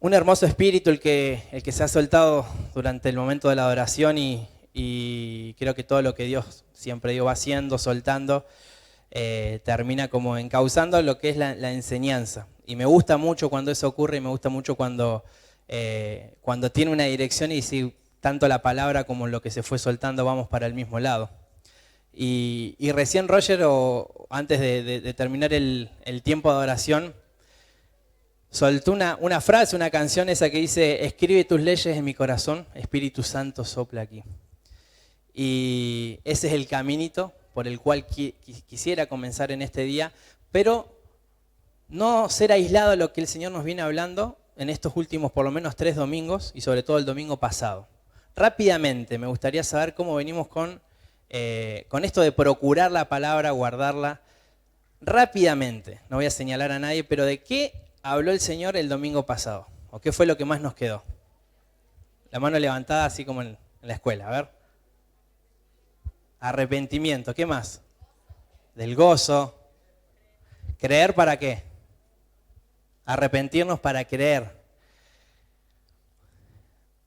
Un hermoso espíritu el que se ha soltado durante el momento de la adoración y creo que todo lo que Dios siempre va haciendo, soltando, termina como encauzando lo que es la enseñanza. Y me gusta mucho cuando eso ocurre y me gusta mucho cuando tiene una dirección y si tanto la palabra como lo que se fue soltando vamos para el mismo lado. Y recién Roger, antes de terminar el tiempo de adoración, soltó una frase, una canción esa que dice: escribe tus leyes en mi corazón, Espíritu Santo sopla aquí. Y ese es el caminito por el cual quisiera comenzar en este día, pero no ser aislado a lo que el Señor nos viene hablando en estos últimos por lo menos 3 domingos y sobre todo el domingo pasado. Rápidamente me gustaría saber cómo venimos con esto de procurar la palabra, guardarla. Rápidamente, no voy a señalar a nadie, pero ¿de qué habló el Señor el domingo pasado? ¿O qué fue lo que más nos quedó? La mano levantada así como en la escuela, a ver. Arrepentimiento, ¿qué más? Del gozo. ¿Creer para qué? Arrepentirnos para creer.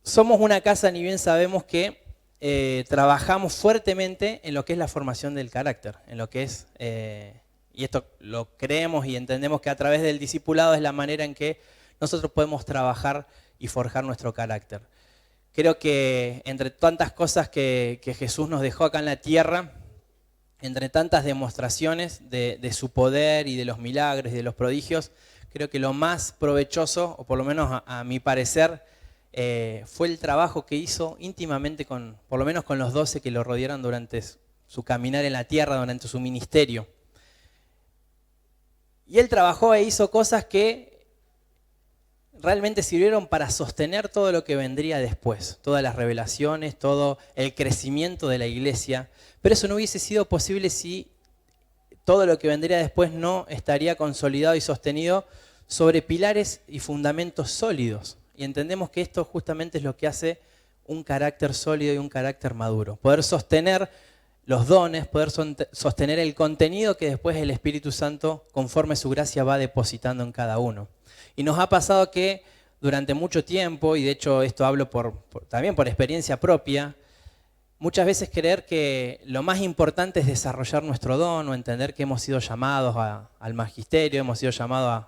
Somos una casa, ni bien sabemos que trabajamos fuertemente en lo que es la formación del carácter, en lo que es, y esto lo creemos y entendemos que a través del discipulado es la manera en que nosotros podemos trabajar y forjar nuestro carácter. Creo que entre tantas cosas que Jesús nos dejó acá en la tierra, entre tantas demostraciones de su poder y de los milagros y de los prodigios, creo que lo más provechoso, o por lo menos a mi parecer, fue el trabajo que hizo íntimamente por lo menos con los 12 que lo rodearon durante su caminar en la tierra, durante su ministerio. Y él trabajó e hizo cosas que realmente sirvieron para sostener todo lo que vendría después, todas las revelaciones, todo el crecimiento de la iglesia. Pero eso no hubiese sido posible si todo lo que vendría después no estaría consolidado y sostenido sobre pilares y fundamentos sólidos. Y entendemos que esto justamente es lo que hace un carácter sólido y un carácter maduro. Poder sostener los dones, poder sostener el contenido que después el Espíritu Santo, conforme su gracia, va depositando en cada uno. Y nos ha pasado que durante mucho tiempo, y de hecho esto hablo también por experiencia propia, muchas veces creer que lo más importante es desarrollar nuestro don o entender que hemos sido llamados al magisterio, hemos sido llamados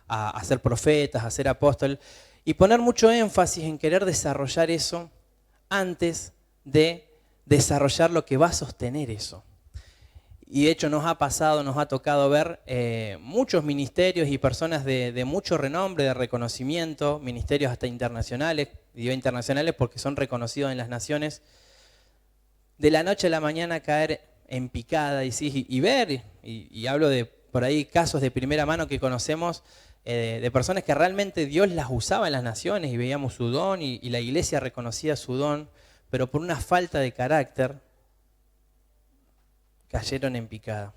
a ser profetas, a ser apóstoles, y poner mucho énfasis en querer desarrollar eso antes de desarrollar lo que va a sostener eso. Y de hecho nos ha pasado, nos ha tocado ver muchos ministerios y personas de mucho renombre, de reconocimiento, ministerios hasta internacionales, digo internacionales porque son reconocidos en las naciones, de la noche a la mañana caer en picada y ver, y hablo de por ahí casos de primera mano que conocemos, de personas que realmente Dios las usaba en las naciones y veíamos su don y la iglesia reconocía su don, pero por una falta de carácter cayeron en picada.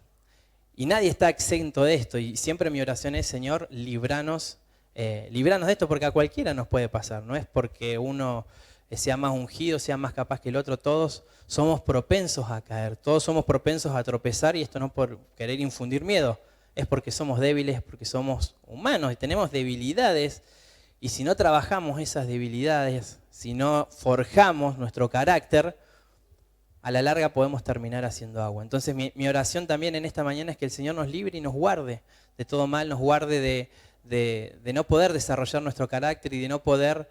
Y nadie está exento de esto y siempre mi oración es: Señor, líbranos de esto, porque a cualquiera nos puede pasar, no es porque uno sea más ungido, sea más capaz que el otro, todos somos propensos a caer, todos somos propensos a tropezar, y esto no por querer infundir miedo, es porque somos débiles, porque somos humanos y tenemos debilidades, y si no trabajamos esas debilidades, si no forjamos nuestro carácter, a la larga podemos terminar haciendo agua. Entonces mi oración también en esta mañana es que el Señor nos libre y nos guarde de todo mal, nos guarde de no poder desarrollar nuestro carácter y de no poder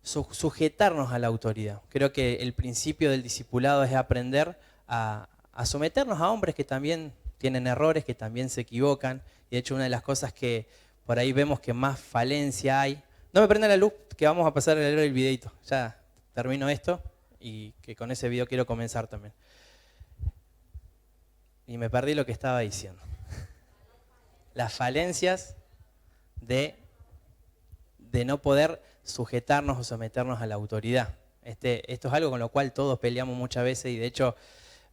sujetarnos a la autoridad. Creo que el principio del discipulado es aprender a someternos a hombres que también tienen errores, que también se equivocan. Y de hecho una de las cosas que por ahí vemos que más falencia hay. No me prenda la luz, que vamos a pasar a leer el videito. Ya termino esto y que con ese video quiero comenzar también. Y me perdí lo que estaba diciendo. Las falencias de no poder sujetarnos o someternos a la autoridad. Esto es algo con lo cual todos peleamos muchas veces y de hecho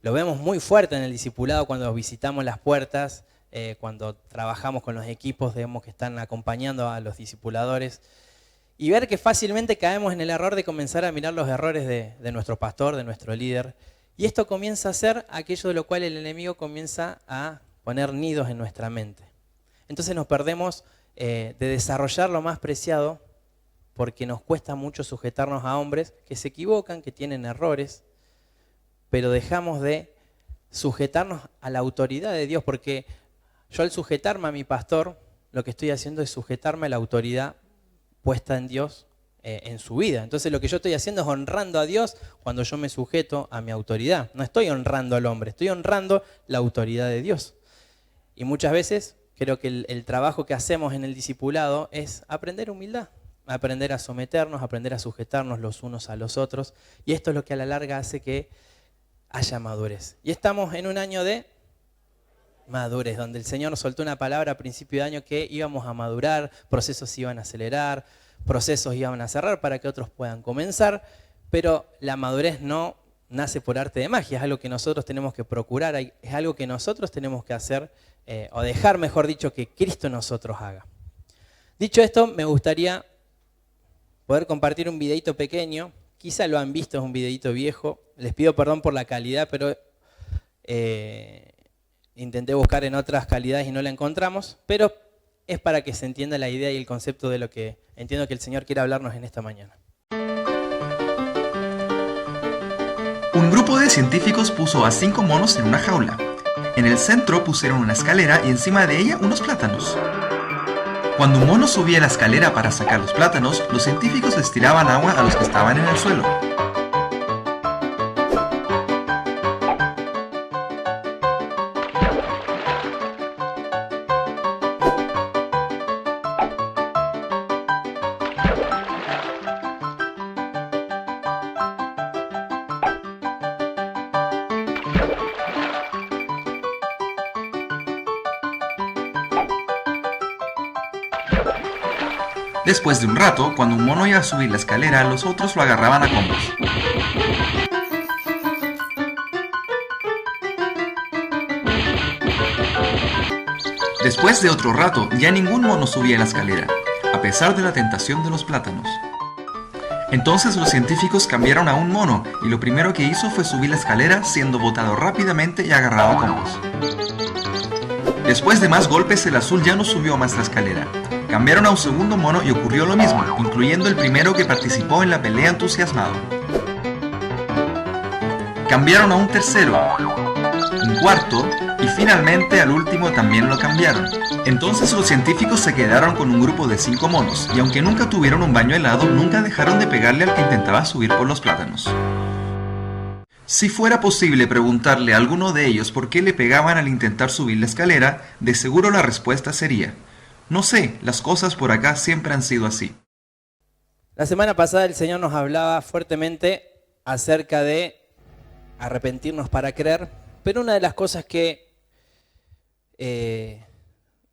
lo vemos muy fuerte en el discipulado cuando visitamos las puertas, cuando trabajamos con los equipos, digamos, que están acompañando a los discipuladores, y ver que fácilmente caemos en el error de comenzar a mirar los errores de nuestro pastor, de nuestro líder, y esto comienza a ser aquello de lo cual el enemigo comienza a poner nidos en nuestra mente. Entonces nos perdemos de desarrollar lo más preciado, porque nos cuesta mucho sujetarnos a hombres que se equivocan, que tienen errores, pero dejamos de sujetarnos a la autoridad de Dios, porque yo al sujetarme a mi pastor, lo que estoy haciendo es sujetarme a la autoridad puesta en Dios en su vida. Entonces lo que yo estoy haciendo es honrando a Dios cuando yo me sujeto a mi autoridad. No estoy honrando al hombre, estoy honrando la autoridad de Dios. Y muchas veces creo que el trabajo que hacemos en el discipulado es aprender humildad, aprender a someternos, aprender a sujetarnos los unos a los otros. Y esto es lo que a la larga hace que haya madurez. Y estamos en un año de madurez, donde el Señor nos soltó una palabra a principio de año que íbamos a madurar, procesos se iban a acelerar, procesos iban a cerrar para que otros puedan comenzar, pero la madurez no nace por arte de magia, es algo que nosotros tenemos que procurar, es algo que nosotros tenemos que hacer, o dejar, mejor dicho, que Cristo en nosotros haga. Dicho esto, me gustaría poder compartir un videito pequeño. Quizá lo han visto, es un videito viejo. Les pido perdón por la calidad, pero intenté buscar en otras calidades y no la encontramos. Pero es para que se entienda la idea y el concepto de lo que entiendo que el Señor quiere hablarnos en esta mañana. Un grupo de científicos puso a 5 monos en una jaula. En el centro pusieron una escalera y encima de ella unos plátanos. Cuando un mono subía la escalera para sacar los plátanos, los científicos les tiraban agua a los que estaban en el suelo. Después de un rato, cuando un mono iba a subir la escalera, los otros lo agarraban a combos. Después de otro rato, ya ningún mono subía la escalera, a pesar de la tentación de los plátanos. Entonces los científicos cambiaron a un mono, y lo primero que hizo fue subir la escalera, siendo botado rápidamente y agarrado a combos. Después de más golpes, el azul ya no subió más la escalera. Cambiaron a un segundo mono y ocurrió lo mismo, incluyendo el primero que participó en la pelea entusiasmado. Cambiaron a un tercero, un cuarto y finalmente al último también lo cambiaron. Entonces los científicos se quedaron con un grupo de 5 monos y aunque nunca tuvieron un baño helado, nunca dejaron de pegarle al que intentaba subir por los plátanos. Si fuera posible preguntarle a alguno de ellos por qué le pegaban al intentar subir la escalera, de seguro la respuesta sería: no sé, las cosas por acá siempre han sido así. La semana pasada el Señor nos hablaba fuertemente acerca de arrepentirnos para creer, pero una de las cosas que de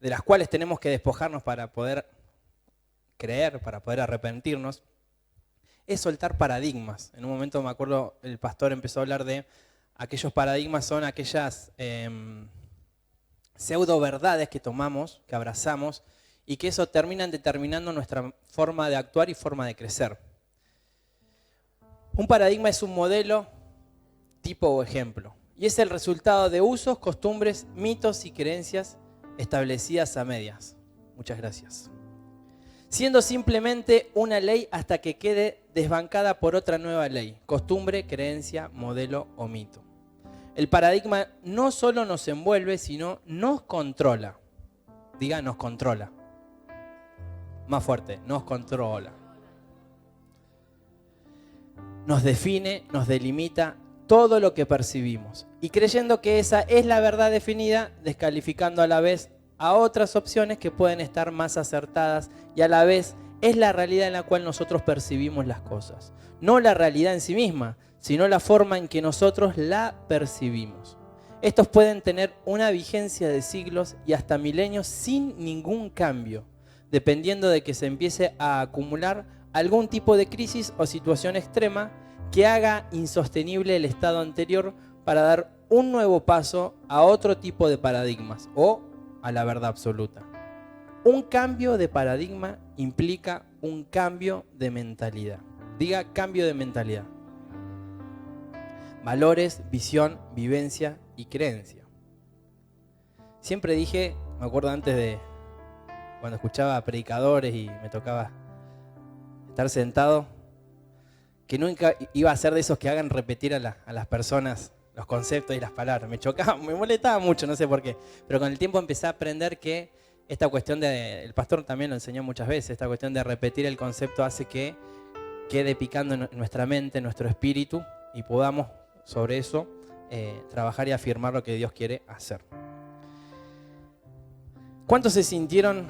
las cuales tenemos que despojarnos para poder creer, para poder arrepentirnos, es soltar paradigmas. En un momento me acuerdo el pastor empezó a hablar de aquellos paradigmas, son aquellas pseudo verdades que tomamos, que abrazamos, y que eso terminan determinando nuestra forma de actuar y forma de crecer. Un paradigma es un modelo, tipo o ejemplo, y es el resultado de usos, costumbres, mitos y creencias establecidas a medias. Muchas gracias. Siendo simplemente una ley hasta que quede desbancada por otra nueva ley, costumbre, creencia, modelo o mito. El paradigma no solo nos envuelve, sino nos controla. Diga, nos controla. Más fuerte, nos controla. Nos define, nos delimita todo lo que percibimos. Y creyendo que esa es la verdad definida, descalificando a la vez a otras opciones que pueden estar más acertadas y a la vez es la realidad en la cual nosotros percibimos las cosas. No la realidad en sí misma, sino la forma en que nosotros la percibimos. Estos pueden tener una vigencia de siglos y hasta milenios sin ningún cambio, dependiendo de que se empiece a acumular algún tipo de crisis o situación extrema que haga insostenible el estado anterior para dar un nuevo paso a otro tipo de paradigmas o a la verdad absoluta. Un cambio de paradigma implica un cambio de mentalidad. Diga, cambio de mentalidad. Valores, visión, vivencia y creencia. Siempre dije, me acuerdo antes cuando escuchaba a predicadores y me tocaba estar sentado, que nunca iba a ser de esos que hagan repetir a las personas los conceptos y las palabras. Me chocaba, me molestaba mucho, no sé por qué. Pero con el tiempo empecé a aprender que esta cuestión el pastor también lo enseñó muchas veces, esta cuestión de repetir el concepto hace que quede picando en nuestra mente, en nuestro espíritu, y podamos sobre eso trabajar y afirmar lo que Dios quiere hacer. ¿Cuántos se sintieron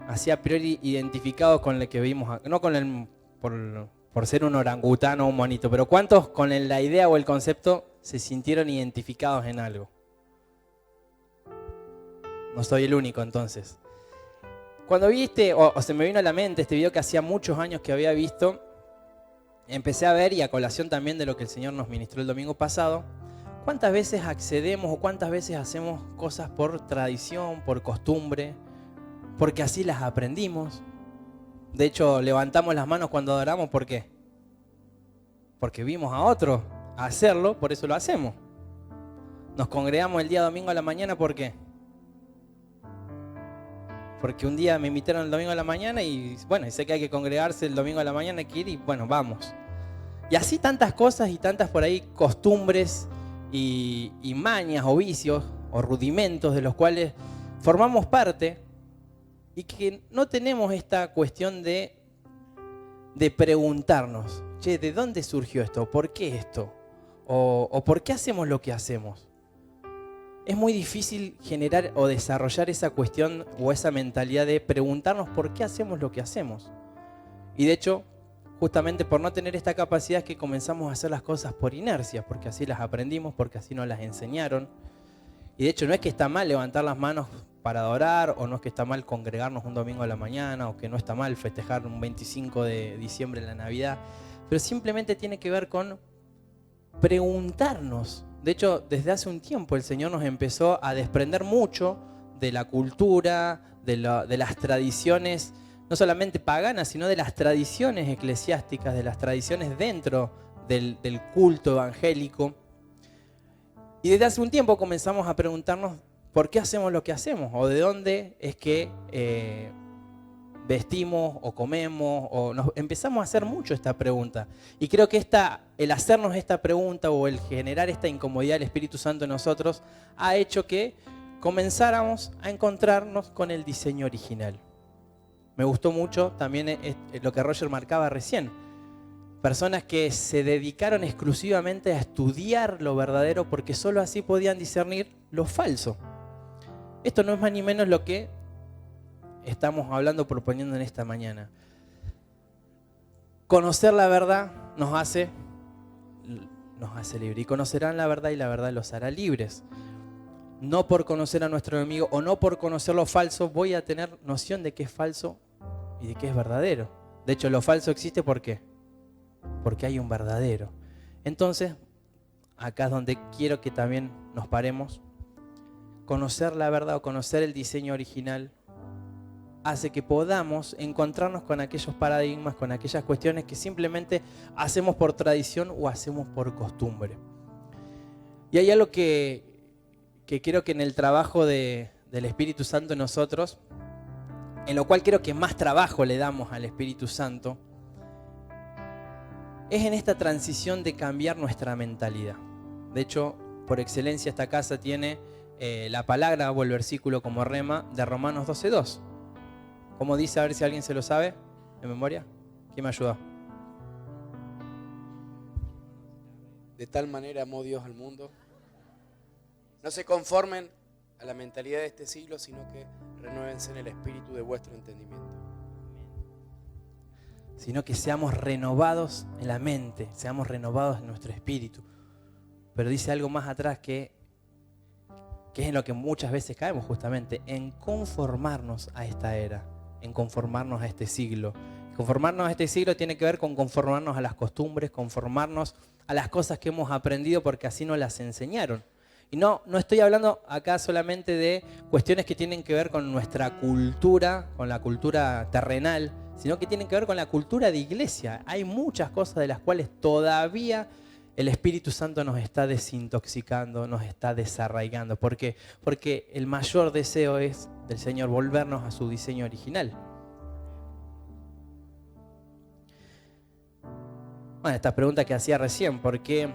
así a priori identificados con lo que vimos? No con por ser un orangután o un monito, pero ¿cuántos con la idea o el concepto se sintieron identificados en algo? No soy el único entonces. Cuando vi o se me vino a la mente este video que hacía muchos años que había visto, empecé a ver, y a colación también de lo que el Señor nos ministró el domingo pasado, cuántas veces accedemos o cuántas veces hacemos cosas por tradición, por costumbre, porque así las aprendimos. De hecho, levantamos las manos cuando adoramos, ¿por qué? Porque vimos a otro hacerlo, por eso lo hacemos. Nos congregamos el día domingo a la mañana, ¿por qué? Porque un día me invitaron el domingo a la mañana y bueno, y sé que hay que congregarse el domingo a la mañana, hay que ir y bueno, vamos. Y así tantas cosas y tantas por ahí costumbres y mañas o vicios o rudimentos de los cuales formamos parte y que no tenemos esta cuestión de preguntarnos, che, ¿de dónde surgió esto? ¿Por qué esto? ¿O por qué hacemos lo que hacemos? Es muy difícil generar o desarrollar esa cuestión o esa mentalidad de preguntarnos por qué hacemos lo que hacemos. Y de hecho, justamente por no tener esta capacidad es que comenzamos a hacer las cosas por inercia, porque así las aprendimos, porque así nos las enseñaron. Y de hecho no es que está mal levantar las manos para adorar, o no es que está mal congregarnos un domingo a la mañana, o que no está mal festejar un 25 de diciembre en la Navidad, pero simplemente tiene que ver con preguntarnos. De hecho, desde hace un tiempo el Señor nos empezó a desprender mucho de la cultura, de las tradiciones, no solamente paganas, sino de las tradiciones eclesiásticas, de las tradiciones dentro del culto evangélico. Y desde hace un tiempo comenzamos a preguntarnos por qué hacemos lo que hacemos, o de dónde es que vestimos o comemos, o nos empezamos a hacer mucho esta pregunta. Y creo que el hacernos esta pregunta o el generar esta incomodidad del Espíritu Santo en nosotros ha hecho que comenzáramos a encontrarnos con el diseño original. Me gustó mucho también lo que Roger marcaba recién. Personas que se dedicaron exclusivamente a estudiar lo verdadero porque solo así podían discernir lo falso. Esto no es más ni menos lo que estamos hablando, proponiendo en esta mañana. Conocer la verdad nos hace libres. Y conocerán la verdad y la verdad los hará libres. No por conocer a nuestro enemigo o no por conocer lo falso voy a tener noción de qué es falso y de qué es verdadero. De hecho, lo falso existe ¿por qué? Porque hay un verdadero. Entonces, acá es donde quiero que también nos paremos. Conocer la verdad o conocer el diseño original hace que podamos encontrarnos con aquellos paradigmas, con aquellas cuestiones que simplemente hacemos por tradición o hacemos por costumbre. Y hay algo que creo que en el trabajo del Espíritu Santo en nosotros, en lo cual creo que más trabajo le damos al Espíritu Santo, es en esta transición de cambiar nuestra mentalidad. De hecho, por excelencia esta casa tiene la palabra o el versículo como rema de Romanos 12:2. ¿Cómo dice? A ver si alguien se lo sabe en memoria. ¿Quién me ayuda? De tal manera amó Dios al mundo. No se conformen a la mentalidad de este siglo, sino que renuévense en el espíritu de vuestro entendimiento. Sino que seamos renovados en la mente, seamos renovados en nuestro espíritu. Pero dice algo más atrás que es en lo que muchas veces caemos justamente, en conformarnos a esta era, en conformarnos a este siglo. Conformarnos a este siglo tiene que ver con conformarnos a las costumbres, conformarnos a las cosas que hemos aprendido porque así nos las enseñaron. Y no estoy hablando acá solamente de cuestiones que tienen que ver con nuestra cultura, con la cultura terrenal, sino que tienen que ver con la cultura de iglesia. Hay muchas cosas de las cuales todavía el Espíritu Santo nos está desintoxicando, nos está desarraigando. ¿Por qué? Porque el mayor deseo es del Señor volvernos a su diseño original. Bueno, esta pregunta que hacía recién, ¿por qué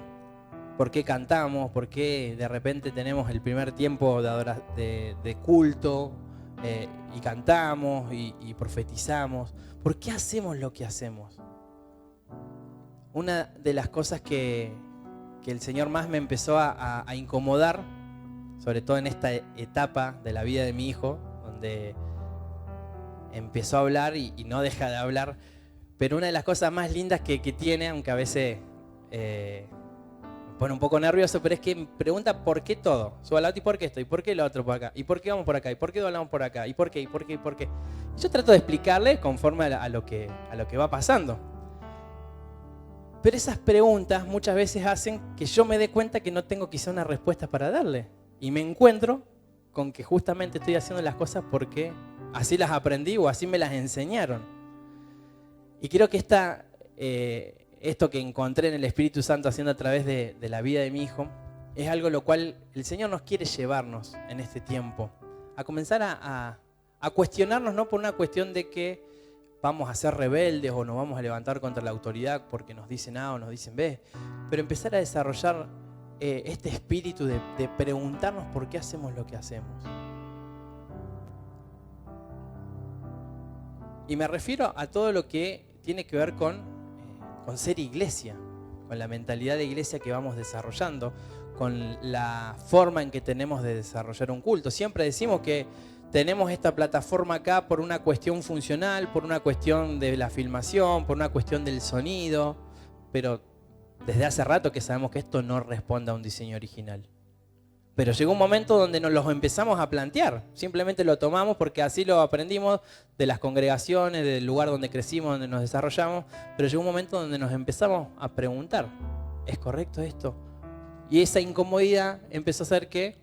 cantamos? ¿Por qué de repente tenemos el primer tiempo de culto y cantamos y profetizamos? ¿Por qué hacemos lo que hacemos? Una de las cosas que el Señor más me empezó a incomodar, sobre todo en esta etapa de la vida de mi hijo, donde empezó a hablar y no deja de hablar, pero una de las cosas más lindas que tiene, aunque a veces me pone un poco nervioso, pero es que me pregunta por qué todo. Subo al auto, ¿y por qué esto? ¿Y por qué lo otro por acá? ¿Y por qué vamos por acá? ¿Y por qué doblamos por acá? ¿Y por qué? ¿Y por qué? ¿Y por qué? Y yo trato de explicarle conforme a lo que va pasando. Pero esas preguntas muchas veces hacen que yo me dé cuenta que no tengo quizá una respuesta para darle. Y me encuentro con que justamente estoy haciendo las cosas porque así las aprendí o así me las enseñaron. Y creo que esto que encontré en el Espíritu Santo haciendo a través de la vida de mi hijo es algo lo cual el Señor nos quiere llevarnos en este tiempo. A comenzar a cuestionarnos, no por una cuestión de que vamos a ser rebeldes o nos vamos a levantar contra la autoridad porque nos dicen A o nos dicen B, pero empezar a desarrollar este espíritu de preguntarnos por qué hacemos lo que hacemos. Y me refiero a todo lo que tiene que ver con ser iglesia, con la mentalidad de iglesia que vamos desarrollando, con la forma en que tenemos de desarrollar un culto. Siempre decimos que tenemos esta plataforma acá por una cuestión funcional, por una cuestión de la filmación, por una cuestión del sonido, pero desde hace rato que sabemos que esto no responde a un diseño original. Pero llegó un momento donde nos los empezamos a plantear. Simplemente lo tomamos porque así lo aprendimos de las congregaciones, del lugar donde crecimos, donde nos desarrollamos. Pero llegó un momento donde nos empezamos a preguntar, ¿es correcto esto? Y esa incomodidad empezó a hacer que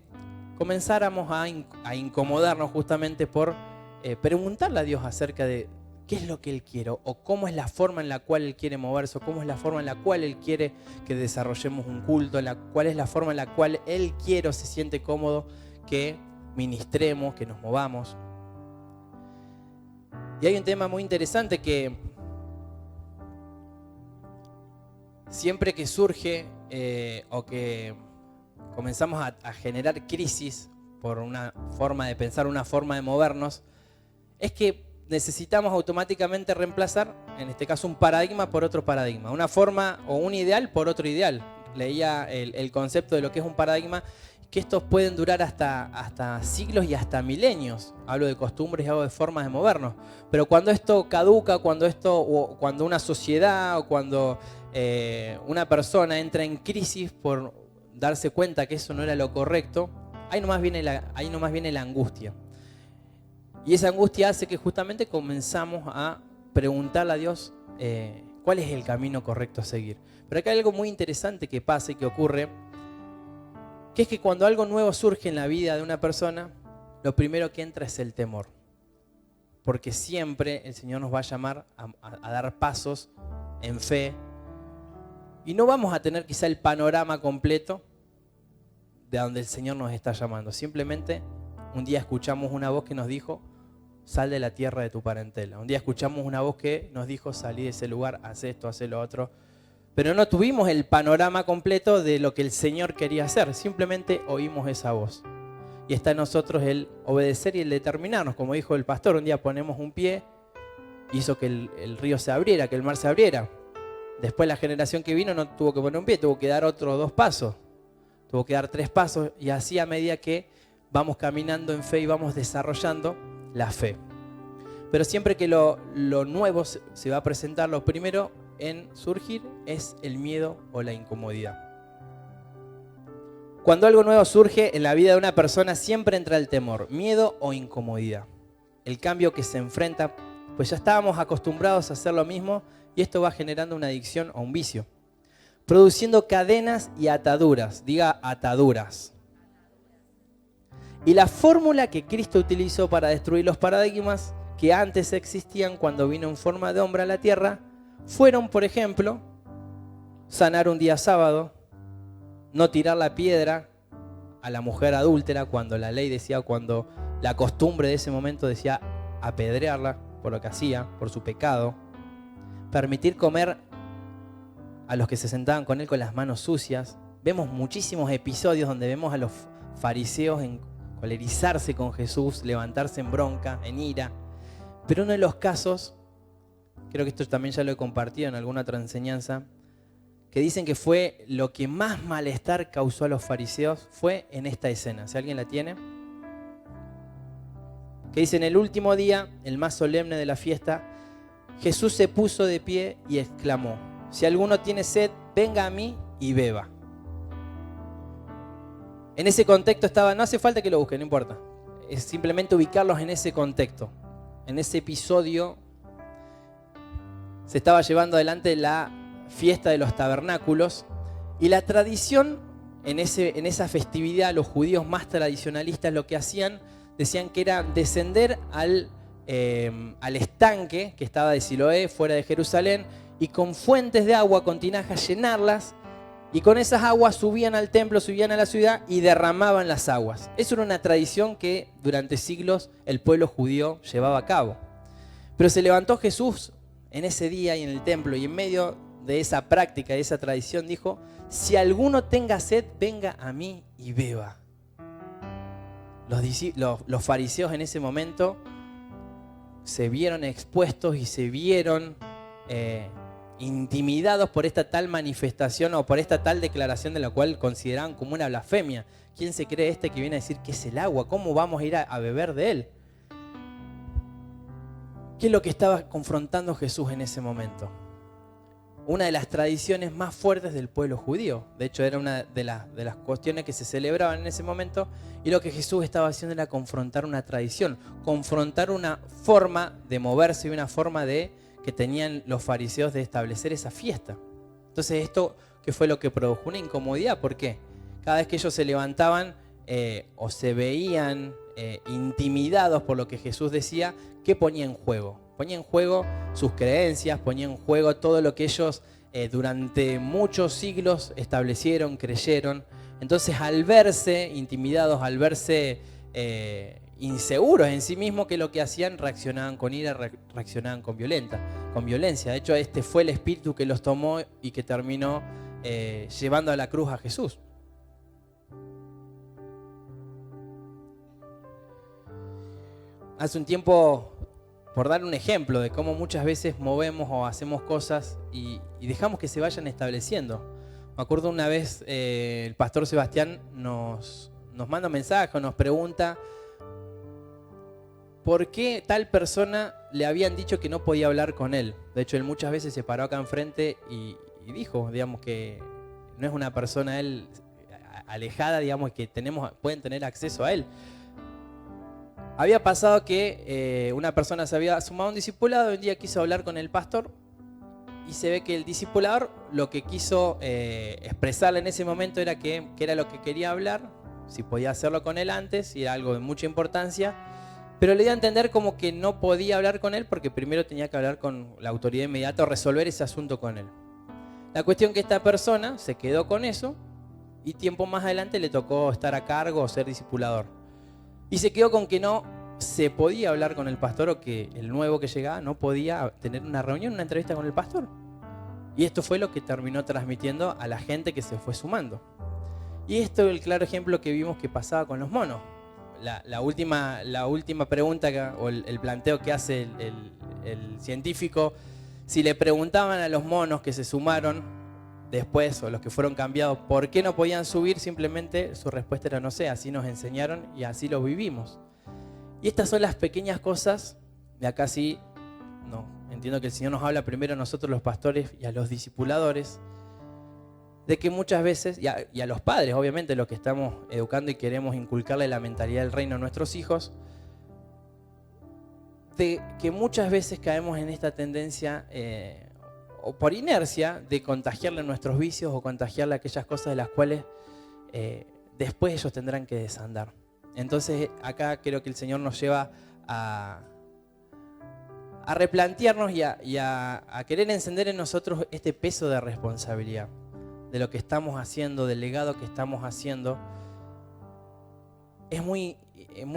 comenzáramos a incomodarnos justamente por preguntarle a Dios acerca de qué es lo que Él quiere, o cómo es la forma en la cual Él quiere moverse, o cómo es la forma en la cual Él quiere que desarrollemos un culto, cuál es la forma en la cual Él quiere o se siente cómodo que ministremos, que nos movamos. Y hay un tema muy interesante que siempre que surge o que comenzamos a generar crisis por una forma de pensar, una forma de movernos, es que necesitamos automáticamente reemplazar, en este caso, un paradigma por otro paradigma, una forma o un ideal por otro ideal. Leía el concepto de lo que es un paradigma, que estos pueden durar hasta siglos y hasta milenios. Hablo de costumbres y hablo de formas de movernos. Pero cuando esto caduca, cuando una sociedad o cuando una persona entra en crisis por darse cuenta que eso no era lo correcto, ahí nomás viene la angustia. Y esa angustia hace que justamente comenzamos a preguntarle a Dios cuál es el camino correcto a seguir. Pero acá hay algo muy interesante que pasa y que ocurre, que es que cuando algo nuevo surge en la vida de una persona, lo primero que entra es el temor. Porque siempre el Señor nos va a llamar a dar pasos en fe. Y no vamos a tener quizá el panorama completo de donde el Señor nos está llamando. Simplemente un día escuchamos una voz que nos dijo, sal de la tierra de tu parentela. Un día escuchamos una voz que nos dijo, salí de ese lugar, haz esto, haz lo otro. Pero no tuvimos el panorama completo de lo que el Señor quería hacer. Simplemente oímos esa voz. Y está en nosotros el obedecer y el determinarnos. Como dijo el pastor, un día ponemos un pie, hizo que el río se abriera, que el mar se abriera. Después la generación que vino no tuvo que poner un pie, tuvo que dar otros 2 pasos. Tuvo que dar 3 pasos. Y así a medida que vamos caminando en fe y vamos desarrollando la fe. Pero siempre que lo nuevo se va a presentar, lo primero en surgir es el miedo o la incomodidad. Cuando algo nuevo surge en la vida de una persona, siempre entra el temor, miedo o incomodidad. El cambio que se enfrenta, pues ya estábamos acostumbrados a hacer lo mismo y esto va generando una adicción o un vicio, produciendo cadenas y ataduras. Diga ataduras. Y la fórmula que Cristo utilizó para destruir los paradigmas que antes existían cuando vino en forma de hombre a la tierra fueron, por ejemplo, sanar un día sábado, no tirar la piedra a la mujer adúltera cuando la ley decía, cuando la costumbre de ese momento decía apedrearla por lo que hacía, por su pecado, permitir comer a los que se sentaban con él con las manos sucias. Vemos muchísimos episodios donde vemos a los fariseos encolerizarse con Jesús, levantarse en bronca, en ira. Pero uno de los casos, creo que esto también ya lo he compartido en alguna otra enseñanza, que dicen que fue lo que más malestar causó a los fariseos, fue en esta escena. Si alguien la tiene. Que dice: en el último día, el más solemne de la fiesta, Jesús se puso de pie y exclamó: si alguno tiene sed, venga a mí y beba. En ese contexto estaba, no hace falta que lo busquen, no importa. Es simplemente ubicarlos en ese contexto. En ese episodio se estaba llevando adelante la fiesta de los tabernáculos, y la tradición en esa festividad, los judíos más tradicionalistas lo que hacían, decían que era descender al estanque que estaba de Siloé, fuera de Jerusalén, y con fuentes de agua, con tinajas, llenarlas, y con esas aguas subían al templo, subían a la ciudad y derramaban las aguas. Eso era una tradición que durante siglos el pueblo judío llevaba a cabo. Pero se levantó Jesús en ese día y en el templo, y en medio de esa práctica, de esa tradición, dijo: si alguno tenga sed, venga a mí y beba. Los fariseos en ese momento se vieron expuestos y se vieron intimidados por esta tal manifestación o por esta tal declaración de la cual consideraban como una blasfemia. ¿Quién se cree que viene a decir que es el agua? ¿Cómo vamos a ir a beber de él? ¿Qué es lo que estaba confrontando Jesús en ese momento? Una de las tradiciones más fuertes del pueblo judío. De hecho, era una de las cuestiones que se celebraban en ese momento, y lo que Jesús estaba haciendo era confrontar una tradición, confrontar una forma de moverse y una forma que tenían los fariseos de establecer esa fiesta. Entonces, esto que fue lo que produjo una incomodidad. ¿Por qué? Cada vez que ellos se levantaban o se veían intimidados por lo que Jesús decía, ¿qué ponía en juego? Ponía en juego sus creencias, ponía en juego todo lo que ellos durante muchos siglos establecieron, creyeron. Entonces, al verse intimidados, al verse inseguros en sí mismos, ¿qué es lo que hacían? Reaccionaban con ira, reaccionaban con violencia. De hecho, este fue el espíritu que los tomó y que terminó llevando a la cruz a Jesús. Hace un tiempo, por dar un ejemplo de cómo muchas veces movemos o hacemos cosas y dejamos que se vayan estableciendo. Me acuerdo una vez el pastor Sebastián nos manda un mensaje, nos pregunta por qué tal persona le habían dicho que no podía hablar con él. De hecho, él muchas veces se paró acá enfrente y dijo, digamos, que no es una persona él alejada, digamos, que pueden tener acceso a él. Había pasado que una persona se había sumado a un discipulado, un día quiso hablar con el pastor y se ve que el discipulador lo que quiso expresarle en ese momento era que era lo que quería hablar, si podía hacerlo con él antes, y era algo de mucha importancia, pero le dio a entender como que no podía hablar con él porque primero tenía que hablar con la autoridad inmediata o resolver ese asunto con él. La cuestión que esta persona se quedó con eso y tiempo más adelante le tocó estar a cargo o ser discipulador. Y se quedó con que no se podía hablar con el pastor, o que el nuevo que llegaba no podía tener una reunión, una entrevista con el pastor. Y esto fue lo que terminó transmitiendo a la gente que se fue sumando. Y esto es el claro ejemplo que vimos que pasaba con los monos. La última pregunta o el planteo que hace el científico, si le preguntaban a los monos que se sumaron después o los que fueron cambiados por qué no podían subir, simplemente su respuesta era no sé, así nos enseñaron y así lo vivimos. Y estas son las pequeñas cosas, de acá sí, no, entiendo que el Señor nos habla primero a nosotros los pastores y a los discipuladores, de que muchas veces, y a los padres obviamente, los que estamos educando y queremos inculcarle la mentalidad del reino a nuestros hijos, de que muchas veces caemos en esta tendencia o por inercia de contagiarle nuestros vicios o contagiarle aquellas cosas de las cuales después ellos tendrán que desandar. Entonces acá creo que el Señor nos lleva a replantearnos y a querer encender en nosotros este peso de responsabilidad. de lo que estamos haciendo, del legado que estamos haciendo, es muy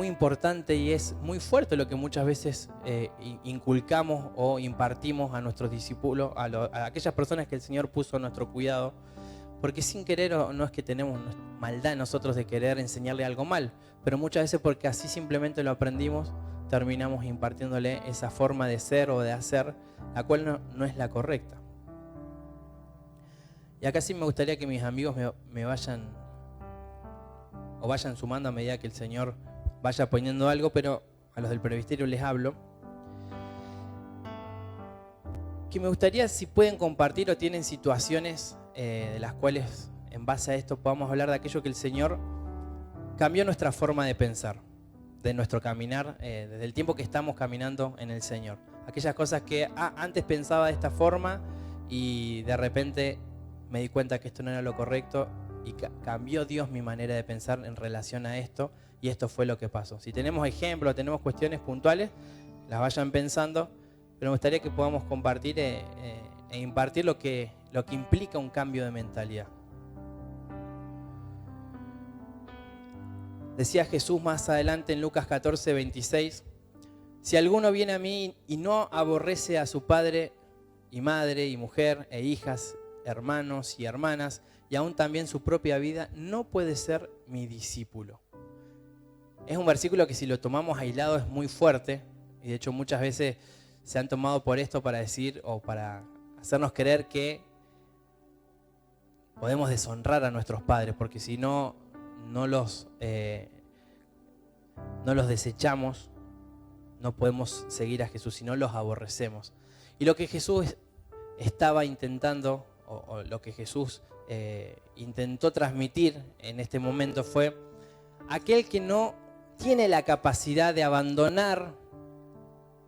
importante y es muy fuerte lo que muchas veces inculcamos o impartimos a nuestros discípulos, a aquellas personas que el Señor puso a nuestro cuidado, porque sin querer, no es que tenemos maldad en nosotros de querer enseñarle algo mal, pero muchas veces porque así simplemente lo aprendimos, terminamos impartiéndole esa forma de ser o de hacer, la cual no es la correcta. Y acá sí me gustaría que mis amigos me vayan sumando a medida que el Señor vaya poniendo algo, pero a los del presbiterio les hablo. Que me gustaría si pueden compartir o tienen situaciones de las cuales en base a esto podamos hablar de aquello que el Señor cambió nuestra forma de pensar, de nuestro caminar, desde el tiempo que estamos caminando en el Señor. Aquellas cosas que antes pensaba de esta forma y de repente me di cuenta que esto no era lo correcto y cambió Dios mi manera de pensar en relación a esto y esto fue lo que pasó. Si tenemos ejemplos, tenemos cuestiones puntuales, las vayan pensando, pero me gustaría que podamos compartir e impartir lo que implica un cambio de mentalidad. Decía Jesús más adelante en Lucas 14, 26, si alguno viene a mí y no aborrece a su padre y madre y mujer e hijas, hermanos y hermanas, y aún también su propia vida, no puede ser mi discípulo. Es un versículo que si lo tomamos aislado es muy fuerte, y de hecho muchas veces se han tomado por esto para decir o para hacernos creer que podemos deshonrar a nuestros padres, porque si no los desechamos, no podemos seguir a Jesús, si no los aborrecemos. Y lo que Jesús estaba intentando, o lo que Jesús intentó transmitir en este momento fue: aquel que no tiene la capacidad de abandonar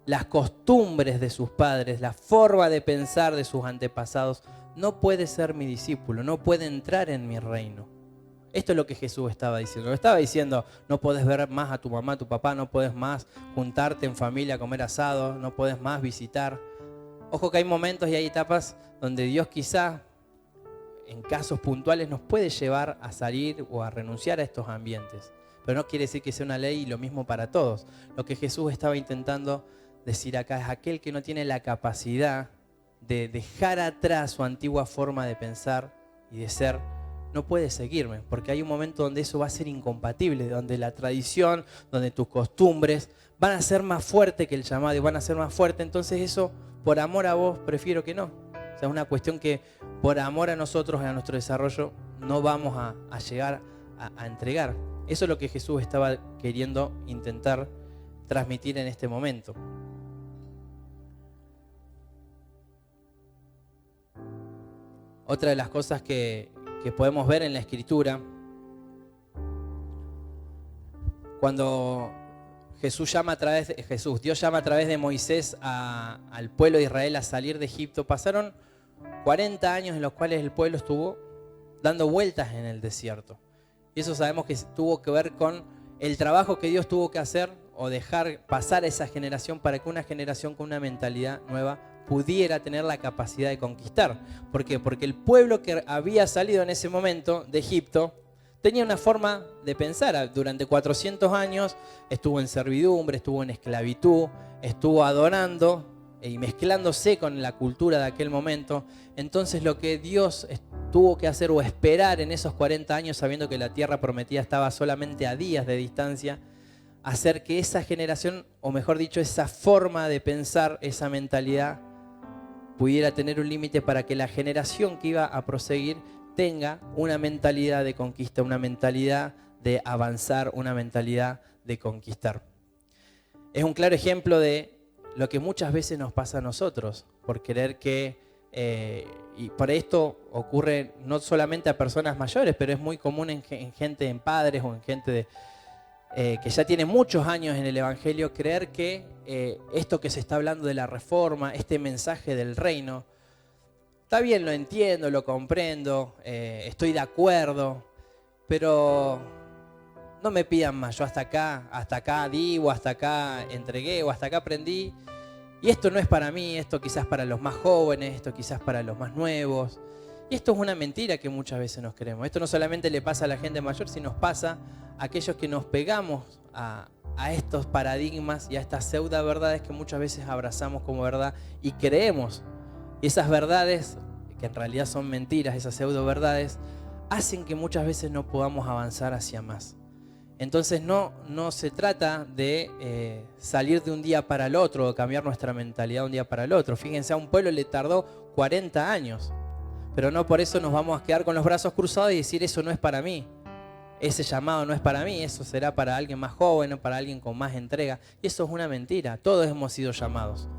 las costumbres de sus padres, la forma de pensar de sus antepasados, no puede ser mi discípulo, no puede entrar en mi reino. Esto es lo que Jesús estaba diciendo. No estaba diciendo, no podés ver más a tu mamá, a tu papá, no podés más juntarte en familia a comer asado, no podés más visitar. Ojo que hay momentos y hay etapas donde Dios quizá, en casos puntuales, nos puede llevar a salir o a renunciar a estos ambientes. Pero no quiere decir que sea una ley y lo mismo para todos. Lo que Jesús estaba intentando decir acá es aquel que no tiene la capacidad de dejar atrás su antigua forma de pensar y de ser, no puede seguirme, porque hay un momento donde eso va a ser incompatible, donde la tradición, donde tus costumbres van a ser más fuertes que el llamado y van a ser más fuertes. Entonces eso, por amor a vos, prefiero que no. O sea, es una cuestión que por amor a nosotros, a nuestro desarrollo, no vamos a llegar a entregar. Eso es lo que Jesús estaba queriendo intentar transmitir en este momento. Otra de las cosas que podemos ver en la Escritura, cuando Dios llama a través de Moisés al pueblo de Israel a salir de Egipto, pasaron 40 años en los cuales el pueblo estuvo dando vueltas en el desierto. Y eso sabemos que tuvo que ver con el trabajo que Dios tuvo que hacer o dejar pasar a esa generación para que una generación con una mentalidad nueva pudiera tener la capacidad de conquistar. ¿Por qué? Porque el pueblo que había salido en ese momento de Egipto tenía una forma de pensar. Durante 400 años estuvo en servidumbre, estuvo en esclavitud, estuvo adorando y mezclándose con la cultura de aquel momento. Entonces lo que Dios tuvo que hacer o esperar en esos 40 años, sabiendo que la tierra prometida estaba solamente a días de distancia, hacer que esa generación, o mejor dicho, esa forma de pensar, esa mentalidad, pudiera tener un límite para que la generación que iba a proseguir tenga una mentalidad de conquista, una mentalidad de avanzar, una mentalidad de conquistar. Es un claro ejemplo de lo que muchas veces nos pasa a nosotros, por querer que, y por esto ocurre no solamente a personas mayores, pero es muy común en gente, en padres o en gente que ya tiene muchos años en el Evangelio, creer que esto que se está hablando de la reforma, este mensaje del reino, está bien, lo entiendo, lo comprendo, estoy de acuerdo, pero no me pidan más. Yo hasta acá digo, hasta acá entregué o hasta acá aprendí. Y esto no es para mí, esto quizás para los más jóvenes, esto quizás para los más nuevos. Y esto es una mentira que muchas veces nos creemos. Esto no solamente le pasa a la gente mayor, sino nos pasa a aquellos que nos pegamos a estos paradigmas y a estas pseudo verdades que muchas veces abrazamos como verdad y creemos. Y esas verdades, que en realidad son mentiras, esas pseudo verdades, hacen que muchas veces no podamos avanzar hacia más. Entonces no se trata de salir de un día para el otro o cambiar nuestra mentalidad de un día para el otro. Fíjense, a un pueblo le tardó 40 años. Pero no por eso nos vamos a quedar con los brazos cruzados y decir eso no es para mí. Ese llamado no es para mí, eso será para alguien más joven o para alguien con más entrega. Y eso es una mentira. Todos hemos sido llamados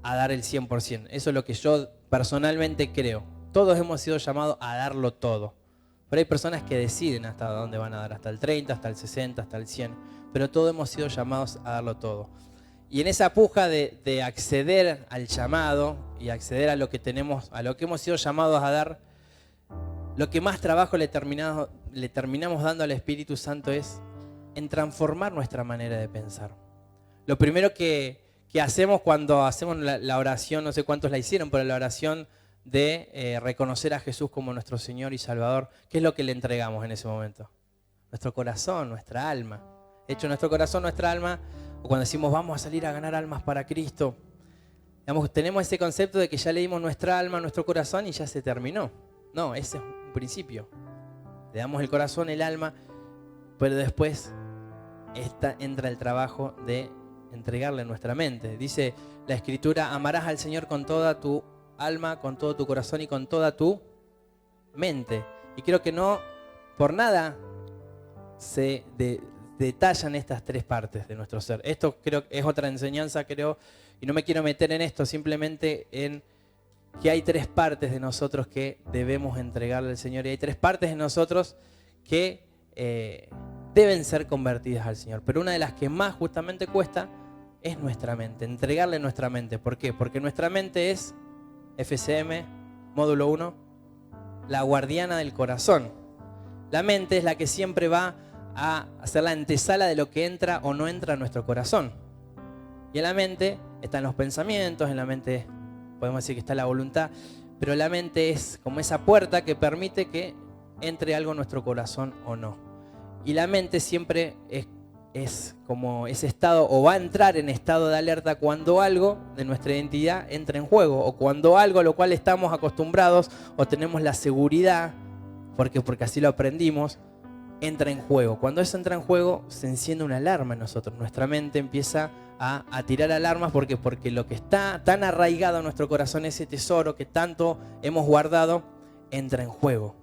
a dar el 100%. Eso es lo que yo personalmente creo. Todos hemos sido llamados a darlo todo. Pero hay personas que deciden hasta dónde van a dar, hasta el 30, hasta el 60, hasta el 100. Pero todos hemos sido llamados a darlo todo. Y en esa puja de acceder al llamado y acceder a lo que tenemos, a lo que hemos sido llamados a dar, lo que más trabajo le terminamos dando al Espíritu Santo es en transformar nuestra manera de pensar. Lo primero que hacemos cuando hacemos la oración, no sé cuántos la hicieron, pero la oración de reconocer a Jesús como nuestro Señor y Salvador, ¿qué es lo que le entregamos en ese momento? Nuestro corazón, nuestra alma. De hecho, nuestro corazón, nuestra alma, o cuando decimos vamos a salir a ganar almas para Cristo, digamos, tenemos ese concepto de que ya le dimos nuestra alma, nuestro corazón y ya se terminó. No, ese es un principio. Le damos el corazón, el alma, pero después entra el trabajo de entregarle nuestra mente. Dice la Escritura, amarás al Señor con toda tu alma, con todo tu corazón y con toda tu mente. Y creo que no por nada se detallan estas tres partes de nuestro ser. Esto creo que es otra enseñanza, creo, y no me quiero meter en esto, simplemente en que hay tres partes de nosotros que debemos entregarle al Señor y hay tres partes de nosotros que deben ser convertidas al Señor. Pero una de las que más justamente cuesta es nuestra mente, entregarle nuestra mente. ¿Por qué? Porque nuestra mente es FCM, módulo 1, la guardiana del corazón. La mente es la que siempre va a hacer la antesala de lo que entra o no entra a nuestro corazón. Y en la mente están los pensamientos, en la mente podemos decir que está la voluntad, pero la mente es como esa puerta que permite que entre algo en nuestro corazón o no. Y la mente siempre es como ese estado, o va a entrar en estado de alerta cuando algo de nuestra identidad entra en juego, o cuando algo a lo cual estamos acostumbrados o tenemos la seguridad, porque así lo aprendimos, entra en juego. Cuando eso entra en juego, se enciende una alarma en nosotros. Nuestra mente empieza a tirar alarmas porque lo que está tan arraigado en nuestro corazón, ese tesoro que tanto hemos guardado, entra en juego.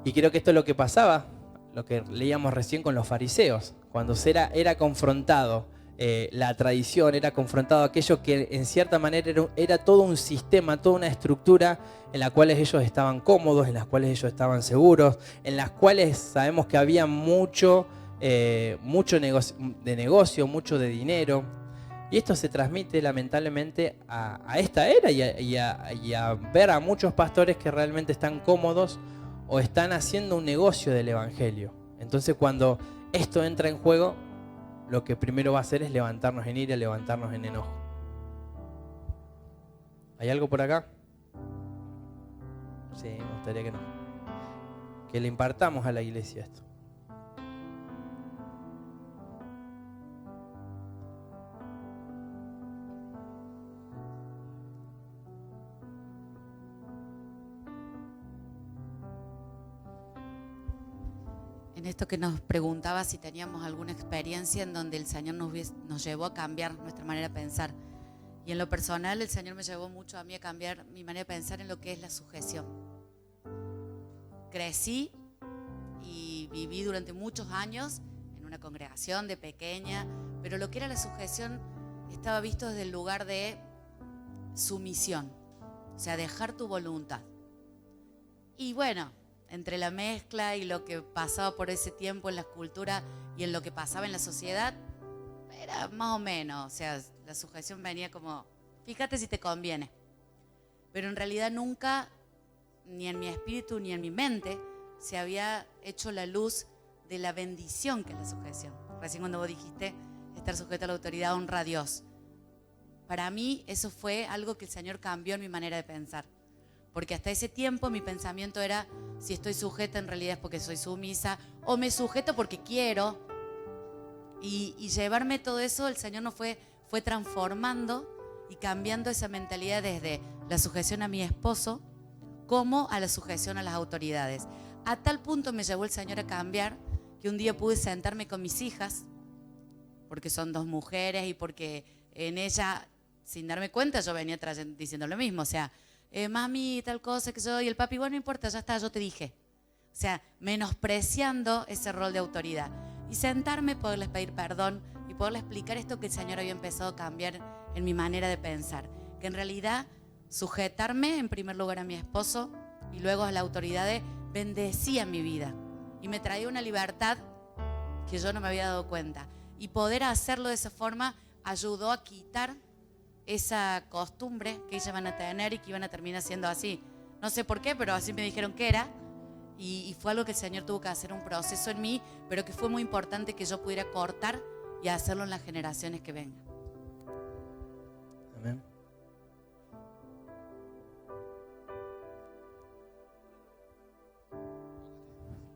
Y creo que esto es lo que pasaba, lo que leíamos recién con los fariseos, cuando era confrontado la tradición, era confrontado aquello que en cierta manera era todo un sistema, toda una estructura en la cual ellos estaban cómodos, en las cuales ellos estaban seguros, en las cuales sabemos que había mucho negocio, mucho de dinero. Y esto se transmite lamentablemente a esta era y a ver a muchos pastores que realmente están cómodos o están haciendo un negocio del evangelio. Entonces cuando esto entra en juego, lo que primero va a hacer es levantarnos en ira, levantarnos en enojo. ¿Hay algo por acá? Sí, me gustaría que no. Que le impartamos a la iglesia esto. En esto que nos preguntaba si teníamos alguna experiencia en donde el Señor nos llevó a cambiar nuestra manera de pensar. Y en lo personal, el Señor me llevó mucho a mí a cambiar mi manera de pensar en lo que es la sujeción. Crecí y viví durante muchos años en una congregación de pequeña, pero lo que era la sujeción estaba visto desde el lugar de sumisión, o sea, dejar tu voluntad. Y bueno, entre la mezcla y lo que pasaba por ese tiempo en la cultura y en lo que pasaba en la sociedad, era más o menos, o sea, la sujeción venía como, fíjate si te conviene. Pero en realidad nunca, ni en mi espíritu ni en mi mente, se había hecho la luz de la bendición que es la sujeción. Recién cuando vos dijiste, estar sujeto a la autoridad honra a Dios. Para mí eso fue algo que el Señor cambió en mi manera de pensar. Porque hasta ese tiempo mi pensamiento era, si estoy sujeta en realidad es porque soy sumisa, o me sujeto porque quiero. Y llevarme todo eso, el Señor nos fue transformando y cambiando esa mentalidad desde la sujeción a mi esposo como a la sujeción a las autoridades. A tal punto me llevó el Señor a cambiar que un día pude sentarme con mis hijas, porque son 2 mujeres y porque en ella, sin darme cuenta, yo venía diciendo lo mismo. O sea, mami, tal cosa que yo, y el papi, bueno, no importa, ya está, yo te dije. O sea, menospreciando ese rol de autoridad. Y sentarme, poderles pedir perdón y poderles explicar esto que el Señor había empezado a cambiar en mi manera de pensar. Que en realidad, sujetarme en primer lugar a mi esposo y luego a la autoridad bendecía mi vida. Y me traía una libertad que yo no me había dado cuenta. Y poder hacerlo de esa forma ayudó a quitar esa costumbre que ellas van a tener y que iban a terminar siendo así. No sé por qué, pero así me dijeron que era. Y fue algo que el Señor tuvo que hacer un proceso en mí, pero que fue muy importante que yo pudiera cortar y hacerlo en las generaciones que vengan. Amén.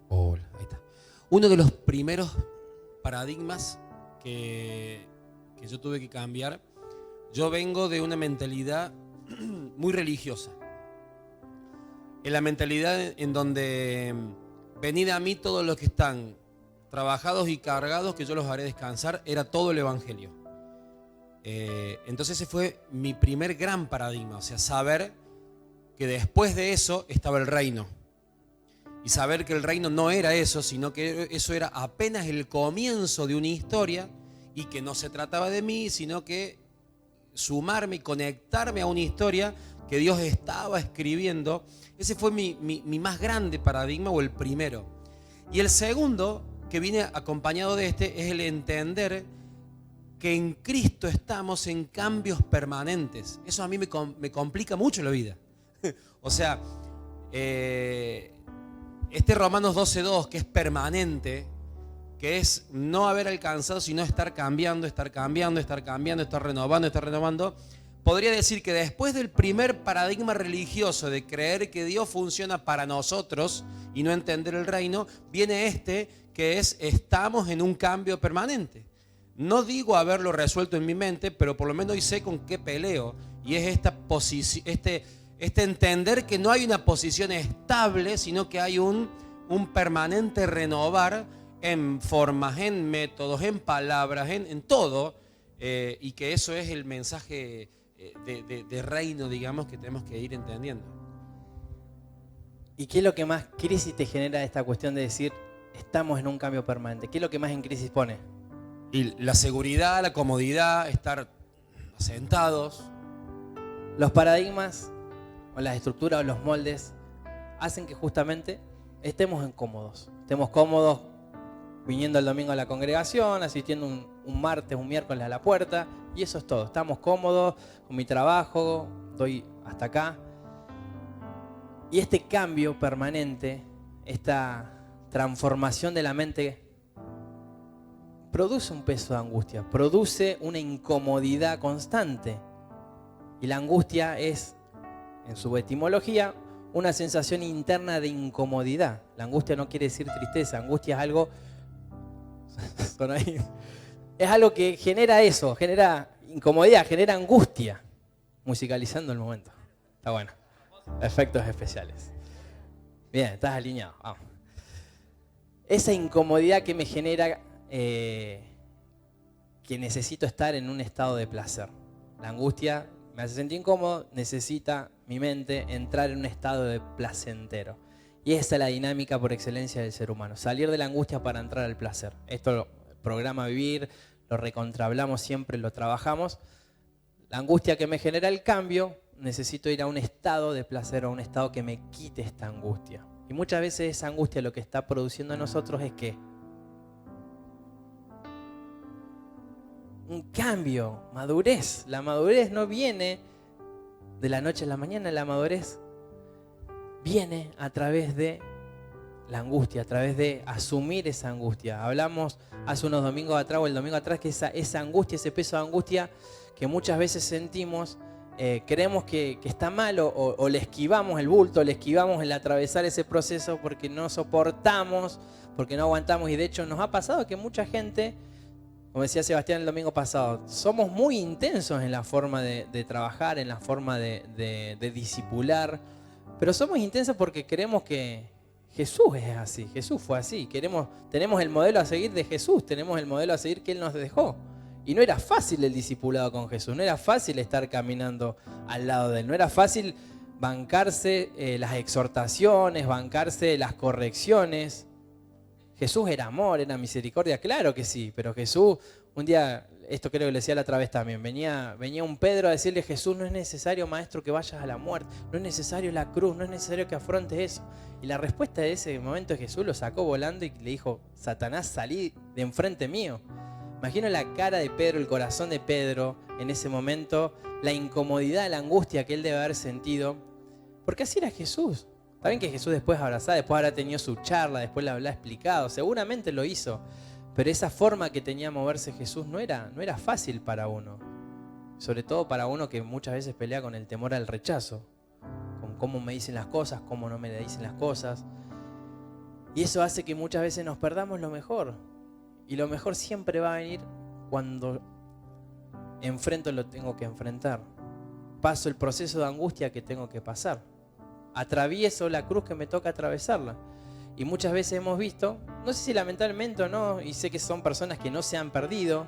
Hola, ahí está. Uno de los primeros paradigmas que yo tuve que cambiar, yo vengo de una mentalidad muy religiosa. En la mentalidad en donde venid a mí todos los que están trabajados y cargados, que yo los haré descansar, era todo el evangelio. Entonces ese fue mi primer gran paradigma, o sea, saber que después de eso estaba el reino. Y saber que el reino no era eso, sino que eso era apenas el comienzo de una historia y que no se trataba de mí, sino que sumarme y conectarme a una historia que Dios estaba escribiendo. Ese fue mi más grande paradigma, o el primero. Y el segundo, que viene acompañado de este, es el entender que en Cristo estamos en cambios permanentes. Eso a mí me complica mucho la vida. O sea, este Romanos 12:2, que es permanente, que es no haber alcanzado, sino estar cambiando, estar renovando, podría decir que después del primer paradigma religioso de creer que Dios funciona para nosotros y no entender el reino, viene este que es estamos en un cambio permanente. No digo haberlo resuelto en mi mente, pero por lo menos hoy sé con qué peleo. Y es esta posición, este entender que no hay una posición estable, sino que hay un permanente renovar en formas, en métodos, en palabras, en todo. Y que eso es el mensaje de reino, digamos, que tenemos que ir entendiendo. ¿Y qué es lo que más crisis te genera esta cuestión de decir estamos en un cambio permanente? ¿Qué es lo que más en crisis pone? Y la seguridad, la comodidad, estar sentados. Los paradigmas o las estructuras o los moldes hacen que justamente estemos cómodos. Estemos cómodos viniendo el domingo a la congregación, asistiendo un martes, un miércoles a la puerta, y eso es todo. Estamos cómodos con mi trabajo, doy hasta acá. Y este cambio permanente, esta transformación de la mente, produce un peso de angustia, produce una incomodidad constante. Y la angustia es, en su etimología, una sensación interna de incomodidad. La angustia no quiere decir tristeza, angustia es algo... es algo que genera eso, genera incomodidad, genera angustia. Musicalizando el momento. Está bueno. Efectos especiales. Bien, estás alineado. Vamos. Esa incomodidad que me genera que necesito estar en un estado de placer. La angustia me hace sentir incómodo, necesita mi mente entrar en un estado de placentero. Y esa es la dinámica por excelencia del ser humano. Salir de la angustia para entrar al placer. Esto lo programa Vivir, lo recontrahablamos siempre, lo trabajamos. La angustia que me genera el cambio, necesito ir a un estado de placer, a un estado que me quite esta angustia. Y muchas veces esa angustia lo que está produciendo en nosotros es que un cambio, madurez. La madurez no viene de la noche a la mañana, la madurez viene a través de la angustia, a través de asumir esa angustia. Hablamos hace unos domingos atrás o el domingo atrás que esa angustia, ese peso de angustia que muchas veces sentimos creemos que está mal o le esquivamos el bulto, le esquivamos el atravesar ese proceso porque no soportamos, porque no aguantamos. Y de hecho nos ha pasado que mucha gente, como decía Sebastián el domingo pasado, somos muy intensos en la forma de trabajar, en la forma de discipular, pero somos intensos porque creemos que Jesús es así, Jesús fue así. Tenemos el modelo a seguir de Jesús, tenemos el modelo a seguir que Él nos dejó. Y no era fácil el discipulado con Jesús, no era fácil estar caminando al lado de Él, no era fácil bancarse las exhortaciones, bancarse las correcciones. Jesús era amor, era misericordia, claro que sí, pero Jesús, un día, esto creo que le decía la otra vez también, venía un Pedro a decirle: Jesús, no es necesario, maestro, que vayas a la muerte, no es necesario la cruz, no es necesario que afrontes eso. Y la respuesta de ese momento de Jesús lo sacó volando y le dijo: Satanás, salí de enfrente mío. Imagino la cara de Pedro, el corazón de Pedro en ese momento, la incomodidad, la angustia que él debe haber sentido, porque así era Jesús. Está bien que Jesús después abrazaba, después habrá tenido su charla, después la habrá explicado, seguramente lo hizo, pero esa forma que tenía de moverse Jesús no era fácil para uno, sobre todo para uno que muchas veces pelea con el temor al rechazo, con cómo me dicen las cosas, cómo no me dicen las cosas, y eso hace que muchas veces nos perdamos lo mejor. Y lo mejor siempre va a venir cuando enfrento lo que tengo que enfrentar. Paso el proceso de angustia que tengo que pasar. Atravieso la cruz que me toca atravesarla. Y muchas veces hemos visto, no sé si lamentablemente o no, y sé que son personas que no se han perdido,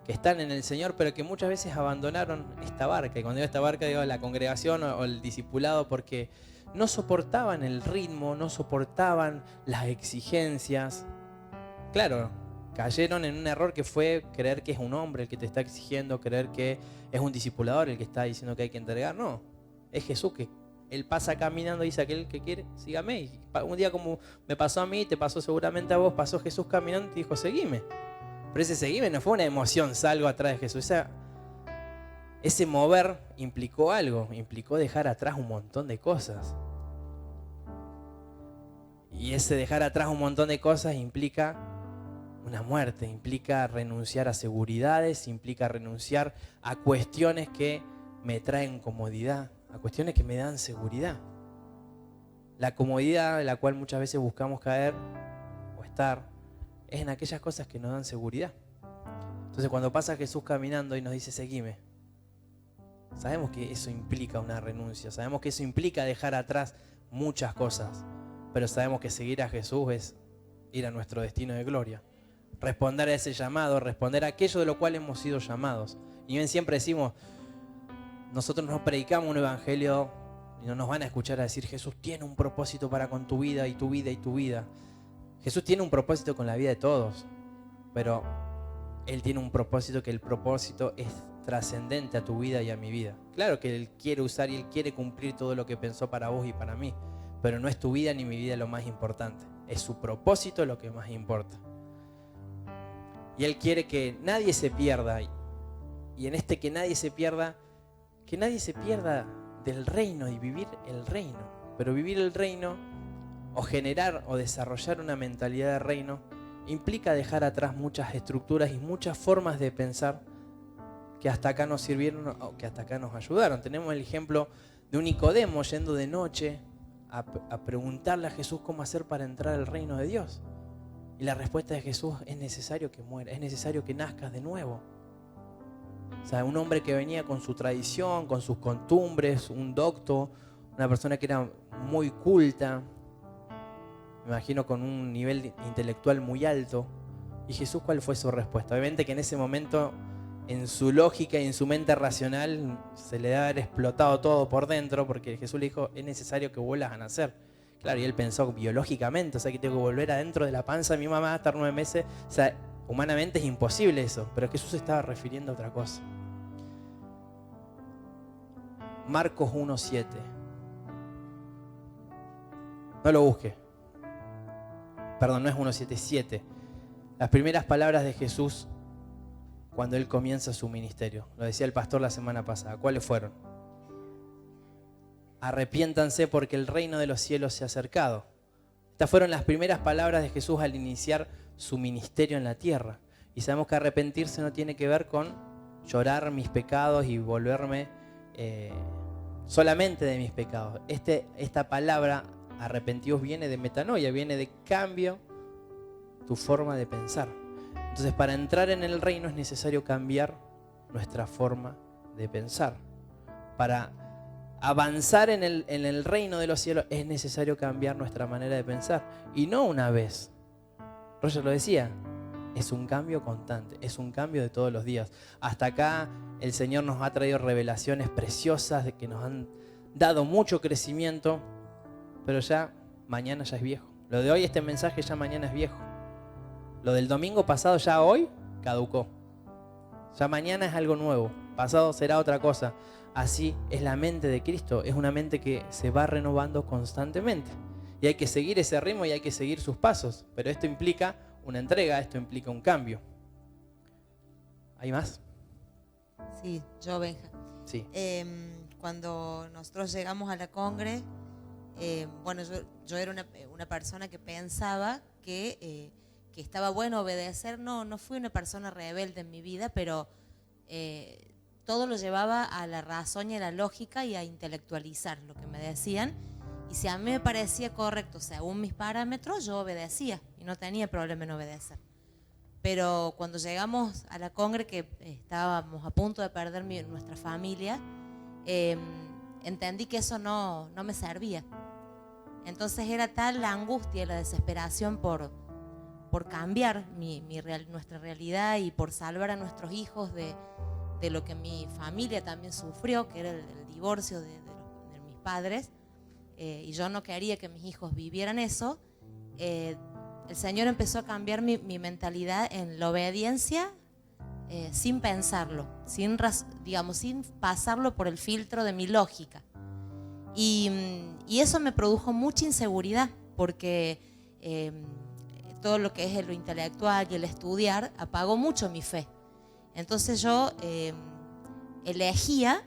que están en el Señor, pero que muchas veces abandonaron esta barca. Y cuando digo esta barca, digo la congregación o el discipulado, porque no soportaban el ritmo, no soportaban las exigencias. Claro, cayeron en un error que fue creer que es un hombre el que te está exigiendo, creer que es un discipulador el que está diciendo que hay que entregar. No, es Jesús que Él pasa caminando y dice: aquel que quiere, sígame. Y un día, como me pasó a mí, te pasó seguramente a vos, pasó Jesús caminando y dijo: seguime. Pero ese seguime no fue una emoción, salgo atrás de Jesús. Ese mover implicó algo, implicó dejar atrás un montón de cosas. Y ese dejar atrás un montón de cosas implica una muerte, implica renunciar a seguridades, implica renunciar a cuestiones que me traen comodidad, a cuestiones que me dan seguridad. La comodidad en la cual muchas veces buscamos caer o estar es en aquellas cosas que nos dan seguridad. Entonces cuando pasa Jesús caminando y nos dice: seguime, sabemos que eso implica una renuncia, sabemos que eso implica dejar atrás muchas cosas, pero sabemos que seguir a Jesús es ir a nuestro destino de gloria. Responder a ese llamado, responder a aquello de lo cual hemos sido llamados. Y bien, siempre decimos, nosotros nos predicamos un evangelio y no nos van a escuchar a decir: Jesús tiene un propósito para con tu vida y tu vida y tu vida. Jesús tiene un propósito con la vida de todos, pero Él tiene un propósito, que el propósito es trascendente a tu vida y a mi vida. Claro que Él quiere usar y Él quiere cumplir todo lo que pensó para vos y para mí, pero no es tu vida ni mi vida lo más importante, es su propósito lo que más importa. Y Él quiere que nadie se pierda, y en que nadie se pierda del reino y vivir el reino. Pero vivir el reino o generar o desarrollar una mentalidad de reino implica dejar atrás muchas estructuras y muchas formas de pensar que hasta acá nos sirvieron o que hasta acá nos ayudaron. Tenemos el ejemplo de un Nicodemo yendo de noche a preguntarle a Jesús cómo hacer para entrar al reino de Dios. Y la respuesta de Jesús: es necesario que mueras, es necesario que nazcas de nuevo. O sea, un hombre que venía con su tradición, con sus costumbres, un docto, una persona que era muy culta, me imagino con un nivel intelectual muy alto. ¿Y Jesús cuál fue su respuesta? Obviamente que en ese momento, en su lógica y en su mente racional, se le debe haber explotado todo por dentro, porque Jesús le dijo: es necesario que vuelvas a nacer. Claro, y él pensó biológicamente, o sea, que tengo que volver adentro de la panza de mi mamá, estar 9 meses. O sea, humanamente es imposible eso, pero Jesús se estaba refiriendo a otra cosa. Marcos 1:7. No lo busque. Perdón, no es 1:7, 7. Las primeras palabras de Jesús cuando Él comienza su ministerio. Lo decía el pastor la semana pasada. ¿Cuáles fueron? Arrepiéntanse porque el reino de los cielos se ha acercado. Estas fueron las primeras palabras de Jesús al iniciar su ministerio en la tierra. Y sabemos que arrepentirse no tiene que ver con llorar mis pecados y volverme solamente de mis pecados. Esta palabra arrepentidos viene de metanoia, viene de cambio tu forma de pensar. Entonces, para entrar en el reino es necesario cambiar nuestra forma de pensar. Para avanzar en el reino de los cielos es necesario cambiar nuestra manera de pensar. Y no una vez. Roger lo decía, es un cambio constante, es un cambio de todos los días. Hasta acá el Señor nos ha traído revelaciones preciosas de que nos han dado mucho crecimiento, pero ya mañana ya es viejo. Lo de hoy, este mensaje, ya mañana es viejo. Lo del domingo pasado ya hoy caducó. Ya mañana es algo nuevo, pasado será otra cosa. Así es la mente de Cristo, es una mente que se va renovando constantemente. Y hay que seguir ese ritmo y hay que seguir sus pasos. Pero esto implica una entrega, esto implica un cambio. ¿Hay más? Sí, yo, Benja. Sí. Cuando nosotros llegamos a la congre, bueno, yo era una persona que pensaba que estaba bueno obedecer. No fui una persona rebelde en mi vida, pero todo lo llevaba a la razón y a la lógica y a intelectualizar lo que me decían. Y si a mí me parecía correcto, según mis parámetros, yo obedecía y no tenía problema en obedecer. Pero cuando llegamos a la congre, que estábamos a punto de perder nuestra familia, entendí que eso no me servía. Entonces era tal la angustia y la desesperación por cambiar nuestra realidad y por salvar a nuestros hijos de lo que mi familia también sufrió, que era el divorcio de mis padres, y yo no quería que mis hijos vivieran eso. El Señor empezó a cambiar mi mentalidad en la obediencia, sin pensarlo, sin pasarlo por el filtro de mi lógica. Y eso me produjo mucha inseguridad, porque todo lo que es lo intelectual y el estudiar apagó mucho mi fe. Entonces yo elegía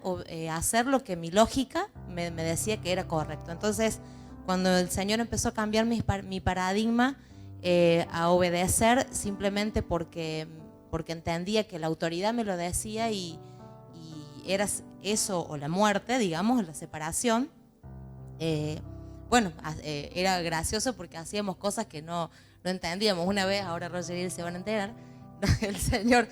hacer lo que mi lógica me decía que era correcto. Entonces, cuando el Señor empezó a cambiar mi paradigma a obedecer simplemente porque entendía que la autoridad me lo decía y era eso o la muerte, digamos, la separación, era gracioso porque hacíamos cosas que no entendíamos. Una vez, ahora Roger y él se van a enterar, el Señor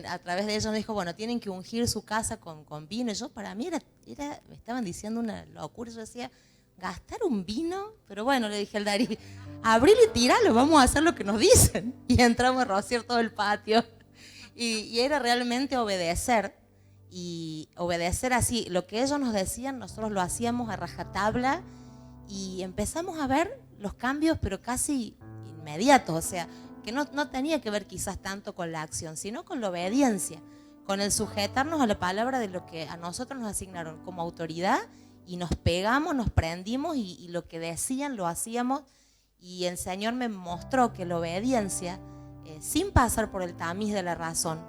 a través de ellos nos dijo, bueno, tienen que ungir su casa con vino. Y yo, para mí me estaban diciendo una locura. Yo decía, ¿gastar un vino? Pero bueno, le dije al Darí, abrilo y tiralo, vamos a hacer lo que nos dicen. Y entramos a rociar todo el patio. Y era realmente obedecer. Y obedecer así, lo que ellos nos decían, nosotros lo hacíamos a rajatabla. Y empezamos a ver los cambios, pero casi inmediatos. O sea, que no tenía que ver quizás tanto con la acción, sino con la obediencia, con el sujetarnos a la palabra de lo que a nosotros nos asignaron como autoridad, y nos pegamos, nos prendimos y lo que decían lo hacíamos. Y el Señor me mostró que la obediencia, sin pasar por el tamiz de la razón,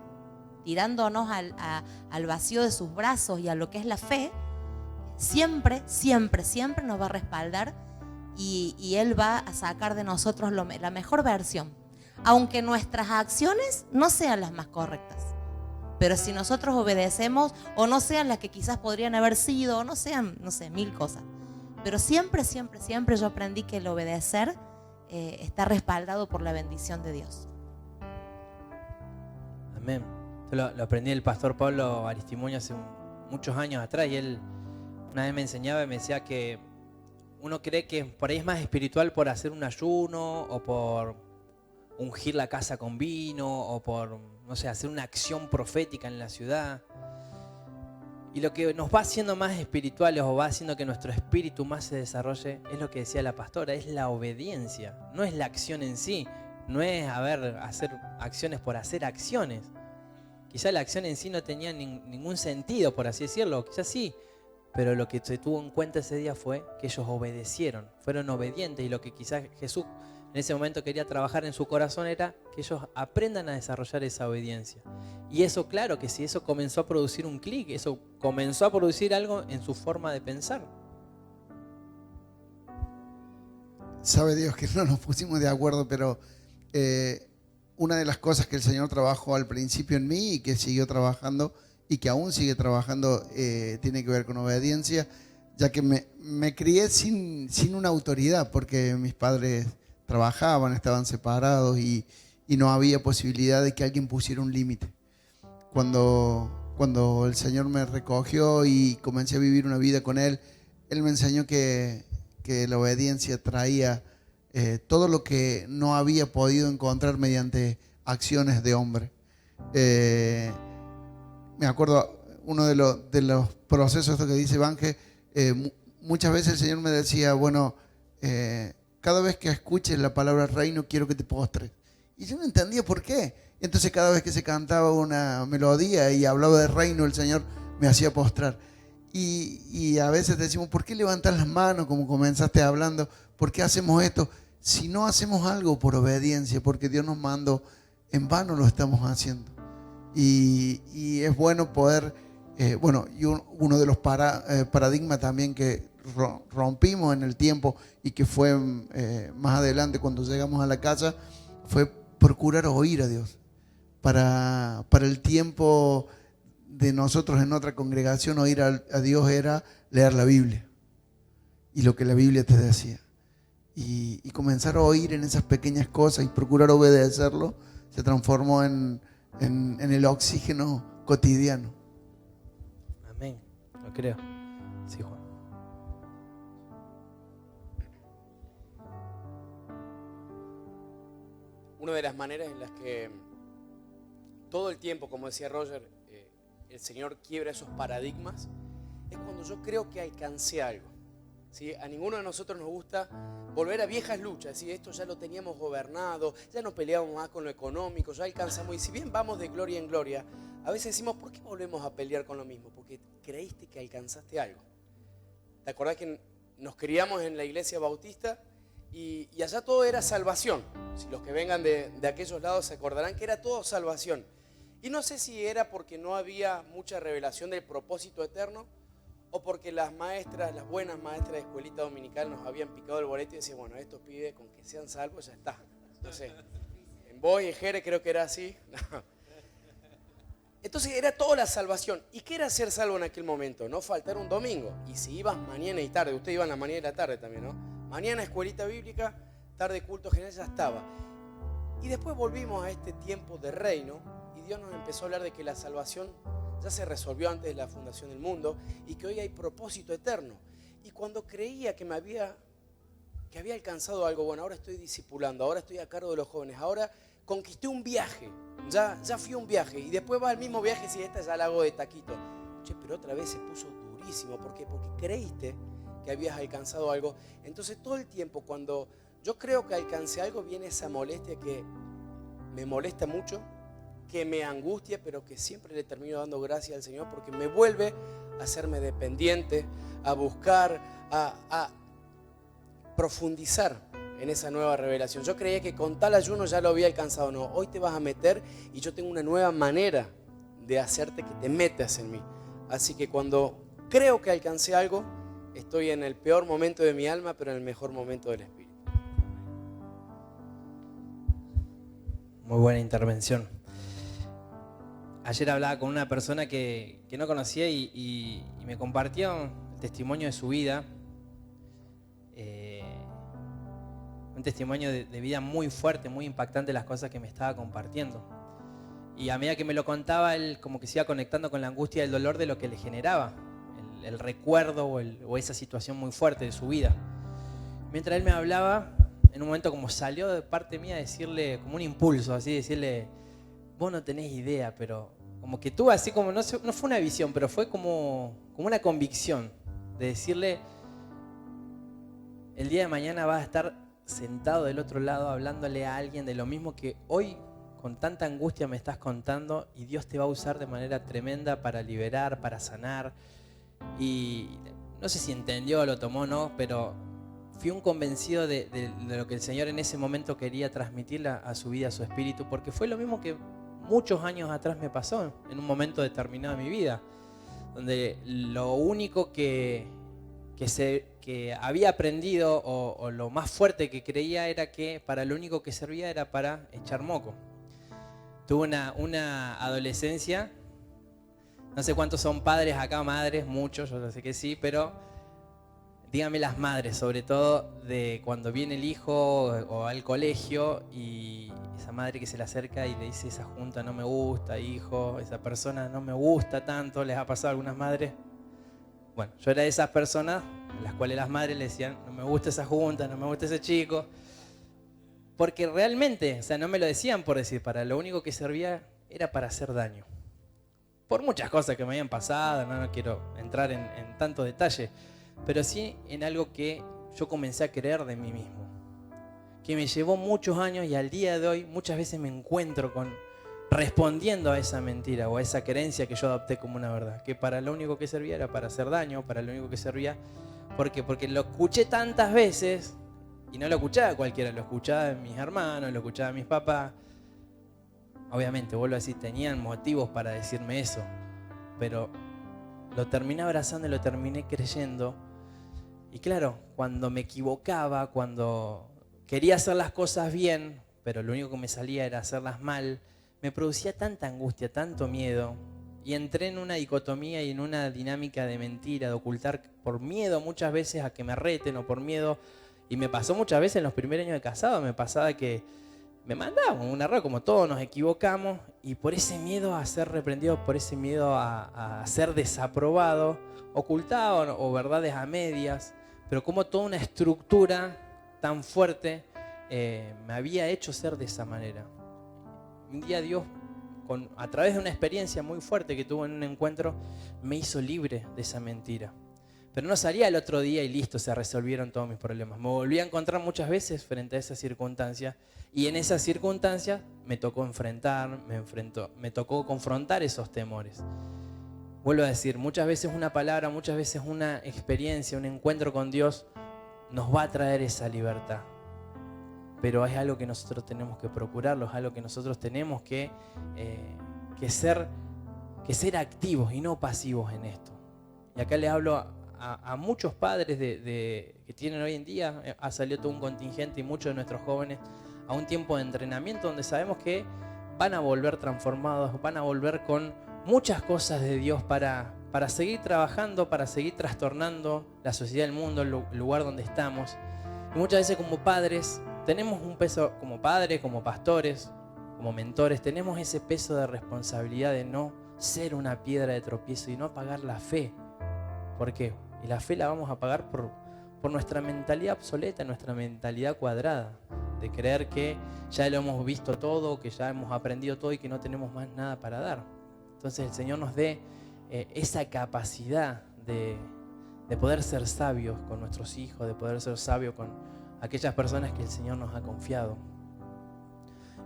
tirándonos al vacío de sus brazos y a lo que es la fe, siempre, siempre, siempre nos va a respaldar y Él va a sacar de nosotros la mejor versión. Aunque nuestras acciones no sean las más correctas, pero si nosotros obedecemos, o no sean las que quizás podrían haber sido, o no sean, no sé, 1000 cosas, pero siempre, siempre, siempre yo aprendí que el obedecer está respaldado por la bendición de Dios. Amén. Esto lo aprendí del pastor Pablo Aristimuño hace muchos años atrás, y él una vez me enseñaba y me decía que uno cree que por ahí es más espiritual por hacer un ayuno, o por ungir la casa con vino, o por, no sé, hacer una acción profética en la ciudad. Y lo que nos va haciendo más espirituales, o va haciendo que nuestro espíritu más se desarrolle, es lo que decía la pastora, es la obediencia. No es la acción en sí, no es hacer acciones por hacer acciones. Quizá la acción en sí no tenía ningún sentido, por así decirlo, quizás sí, pero lo que se tuvo en cuenta ese día fue que ellos obedecieron, fueron obedientes, y lo que quizás Jesús en ese momento quería trabajar en su corazón era que ellos aprendan a desarrollar esa obediencia. Y eso, claro, que si eso comenzó a producir un clic, eso comenzó a producir algo en su forma de pensar. Sabe Dios que no nos pusimos de acuerdo, pero una de las cosas que el Señor trabajó al principio en mí y que siguió trabajando y que aún sigue trabajando tiene que ver con obediencia, ya que me crié sin una autoridad, porque mis padres trabajaban, estaban separados y no había posibilidad de que alguien pusiera un límite. Cuando el Señor me recogió y comencé a vivir una vida con Él, Él me enseñó que la obediencia traía todo lo que no había podido encontrar mediante acciones de hombre. Me acuerdo uno de los procesos, esto que dice Vanje, muchas veces el Señor me decía, bueno, cada vez que escuches la palabra reino quiero que te postres. Y yo no entendía por qué. Entonces cada vez que se cantaba una melodía y hablaba de reino, el Señor me hacía postrar. Y a veces decimos, ¿por qué levantas las manos como comenzaste hablando? ¿Por qué hacemos esto? Si no hacemos algo por obediencia, porque Dios nos mandó, en vano lo estamos haciendo. Y es bueno poder, y uno de los paradigmas también que rompimos en el tiempo y que fue más adelante cuando llegamos a la casa, fue procurar oír a Dios. Para el tiempo de nosotros en otra congregación, oír a Dios era leer la Biblia y lo que la Biblia te decía. Y comenzar a oír en esas pequeñas cosas y procurar obedecerlo se transformó en el oxígeno cotidiano. Amén, lo creo. Sí, Juan. Una de las maneras en las que todo el tiempo, como decía Roger, el Señor quiebra esos paradigmas, es cuando yo creo que alcancé algo. ¿Sí? A ninguno de nosotros nos gusta volver a viejas luchas, ¿sí? Esto ya lo teníamos gobernado, ya no peleamos más con lo económico, ya alcanzamos, y si bien vamos de gloria en gloria, a veces decimos, ¿por qué volvemos a pelear con lo mismo? Porque creíste que alcanzaste algo. ¿Te acordás que nos criamos en la iglesia bautista y allá todo era salvación? Si los que vengan de aquellos lados se acordarán que era todo salvación. Y no sé si era porque no había mucha revelación del propósito eterno o porque las maestras, las buenas maestras de escuelita dominical nos habían picado el boleto y decían, bueno, estos pibes con que sean salvos ya está. No sé, en vos y en Jere creo que era así. No. Entonces era toda la salvación. ¿Y qué era ser salvo en aquel momento? No faltar un domingo. Y si ibas mañana y tarde, usted iba en la mañana y la tarde también, ¿no? Mañana escuelita bíblica, tarde culto general, ya estaba. Y después volvimos a este tiempo de reino y Dios nos empezó a hablar de que la salvación ya se resolvió antes de la fundación del mundo y que hoy hay propósito eterno. Y cuando creía que había alcanzado algo, bueno, ahora estoy discipulando, ahora estoy a cargo de los jóvenes, ahora conquisté un viaje, ya fui a un viaje y después va al mismo viaje si esta ya la hago de taquito. Che, pero otra vez se puso durísimo. ¿Por qué? Porque creíste que habías alcanzado algo. Entonces todo el tiempo cuando yo creo que alcancé algo viene esa molestia que me molesta mucho, que me angustia, pero que siempre le termino dando gracias al Señor porque me vuelve a hacerme dependiente, a buscar, a profundizar en esa nueva revelación. Yo creía que con tal ayuno ya lo había alcanzado. No, hoy te vas a meter y yo tengo una nueva manera de hacerte que te metas en mí. Así que cuando creo que alcancé algo, estoy en el peor momento de mi alma, pero en el mejor momento del Espíritu. Muy buena intervención. Ayer hablaba con una persona que no conocía y me compartió el testimonio de su vida. Un testimonio de vida muy fuerte, muy impactante, las cosas que me estaba compartiendo. Y a medida que me lo contaba, él como que se iba conectando con la angustia y el dolor de lo que le generaba, el recuerdo o esa situación muy fuerte de su vida. Mientras él me hablaba, en un momento como salió de parte mía decirle, como un impulso, así decirle, vos no tenés idea, pero como que tuve así como, no fue una visión, pero fue como una convicción de decirle, el día de mañana vas a estar sentado del otro lado hablándole a alguien de lo mismo que hoy con tanta angustia me estás contando y Dios te va a usar de manera tremenda para liberar, para sanar. Y no sé si entendió o lo tomó o no, pero fui un convencido de lo que el Señor en ese momento quería transmitirle a su vida, a su espíritu, porque fue lo mismo que muchos años atrás me pasó en un momento determinado de mi vida, donde lo único que había aprendido o lo más fuerte que creía era que para lo único que servía era para echar moco. Tuve una adolescencia No sé cuántos son padres acá, madres, muchos, yo sé que sí, pero díganme las madres, sobre todo de cuando viene el hijo o al colegio y esa madre que se le acerca y le dice: esa junta no me gusta, hijo, esa persona no me gusta tanto. ¿Les ha pasado a algunas madres? Bueno, yo era de esas personas a las cuales las madres le decían: no me gusta esa junta, no me gusta ese chico. Porque realmente, o sea, no me lo decían por decir, para lo único que servía era para hacer daño. Por muchas cosas que me habían pasado, no quiero entrar en tanto detalle, pero sí en algo que yo comencé a creer de mí mismo, que me llevó muchos años y al día de hoy muchas veces me encuentro respondiendo a esa mentira o a esa creencia que yo adopté como una verdad, que para lo único que servía era para hacer daño, para lo único que servía. ¿Por qué? Porque lo escuché tantas veces, y no lo escuchaba cualquiera, lo escuchaba de mis hermanos, lo escuchaba de mis papás. Obviamente, vuelvo a decir, tenían motivos para decirme eso, pero lo terminé abrazando y lo terminé creyendo. Y claro, cuando me equivocaba, cuando quería hacer las cosas bien, pero lo único que me salía era hacerlas mal, me producía tanta angustia, tanto miedo. Y entré en una dicotomía y en una dinámica de mentira, de ocultar, por miedo muchas veces a que me reten o por miedo. Y me pasó muchas veces en los primeros años de casado, me pasaba que me mandaban un error, como todos nos equivocamos, y por ese miedo a ser reprendido, por ese miedo a ser desaprobado, ocultaba o verdades a medias, pero como toda una estructura tan fuerte me había hecho ser de esa manera. Un día Dios, a través de una experiencia muy fuerte que tuve en un encuentro, me hizo libre de esa mentira. Pero no salía el otro día y listo, se resolvieron todos mis problemas. Me volví a encontrar muchas veces frente a esas circunstancias, y en esas circunstancias me tocó me tocó confrontar esos temores. Vuelvo a decir, muchas veces una palabra, muchas veces una experiencia, un encuentro con Dios nos va a traer esa libertad. Pero es algo que nosotros tenemos que procurarlo, es algo que nosotros tenemos que ser activos y no pasivos en esto. Y acá le hablo a muchos padres que tienen hoy en día. Ha salido todo un contingente y muchos de nuestros jóvenes a un tiempo de entrenamiento donde sabemos que van a volver transformados, van a volver con muchas cosas de Dios para seguir trabajando, para seguir trastornando la sociedad, el mundo, el lugar donde estamos. Y muchas veces como padres tenemos un peso, como padres, como pastores, como mentores, tenemos ese peso de responsabilidad de no ser una piedra de tropiezo y no apagar la fe. ¿Por qué? Y la fe la vamos a pagar por nuestra mentalidad obsoleta, nuestra mentalidad cuadrada, de creer que ya lo hemos visto todo, que ya hemos aprendido todo y que no tenemos más nada para dar. Entonces el Señor nos dé esa capacidad de poder ser sabios con nuestros hijos, de poder ser sabios con aquellas personas que el Señor nos ha confiado.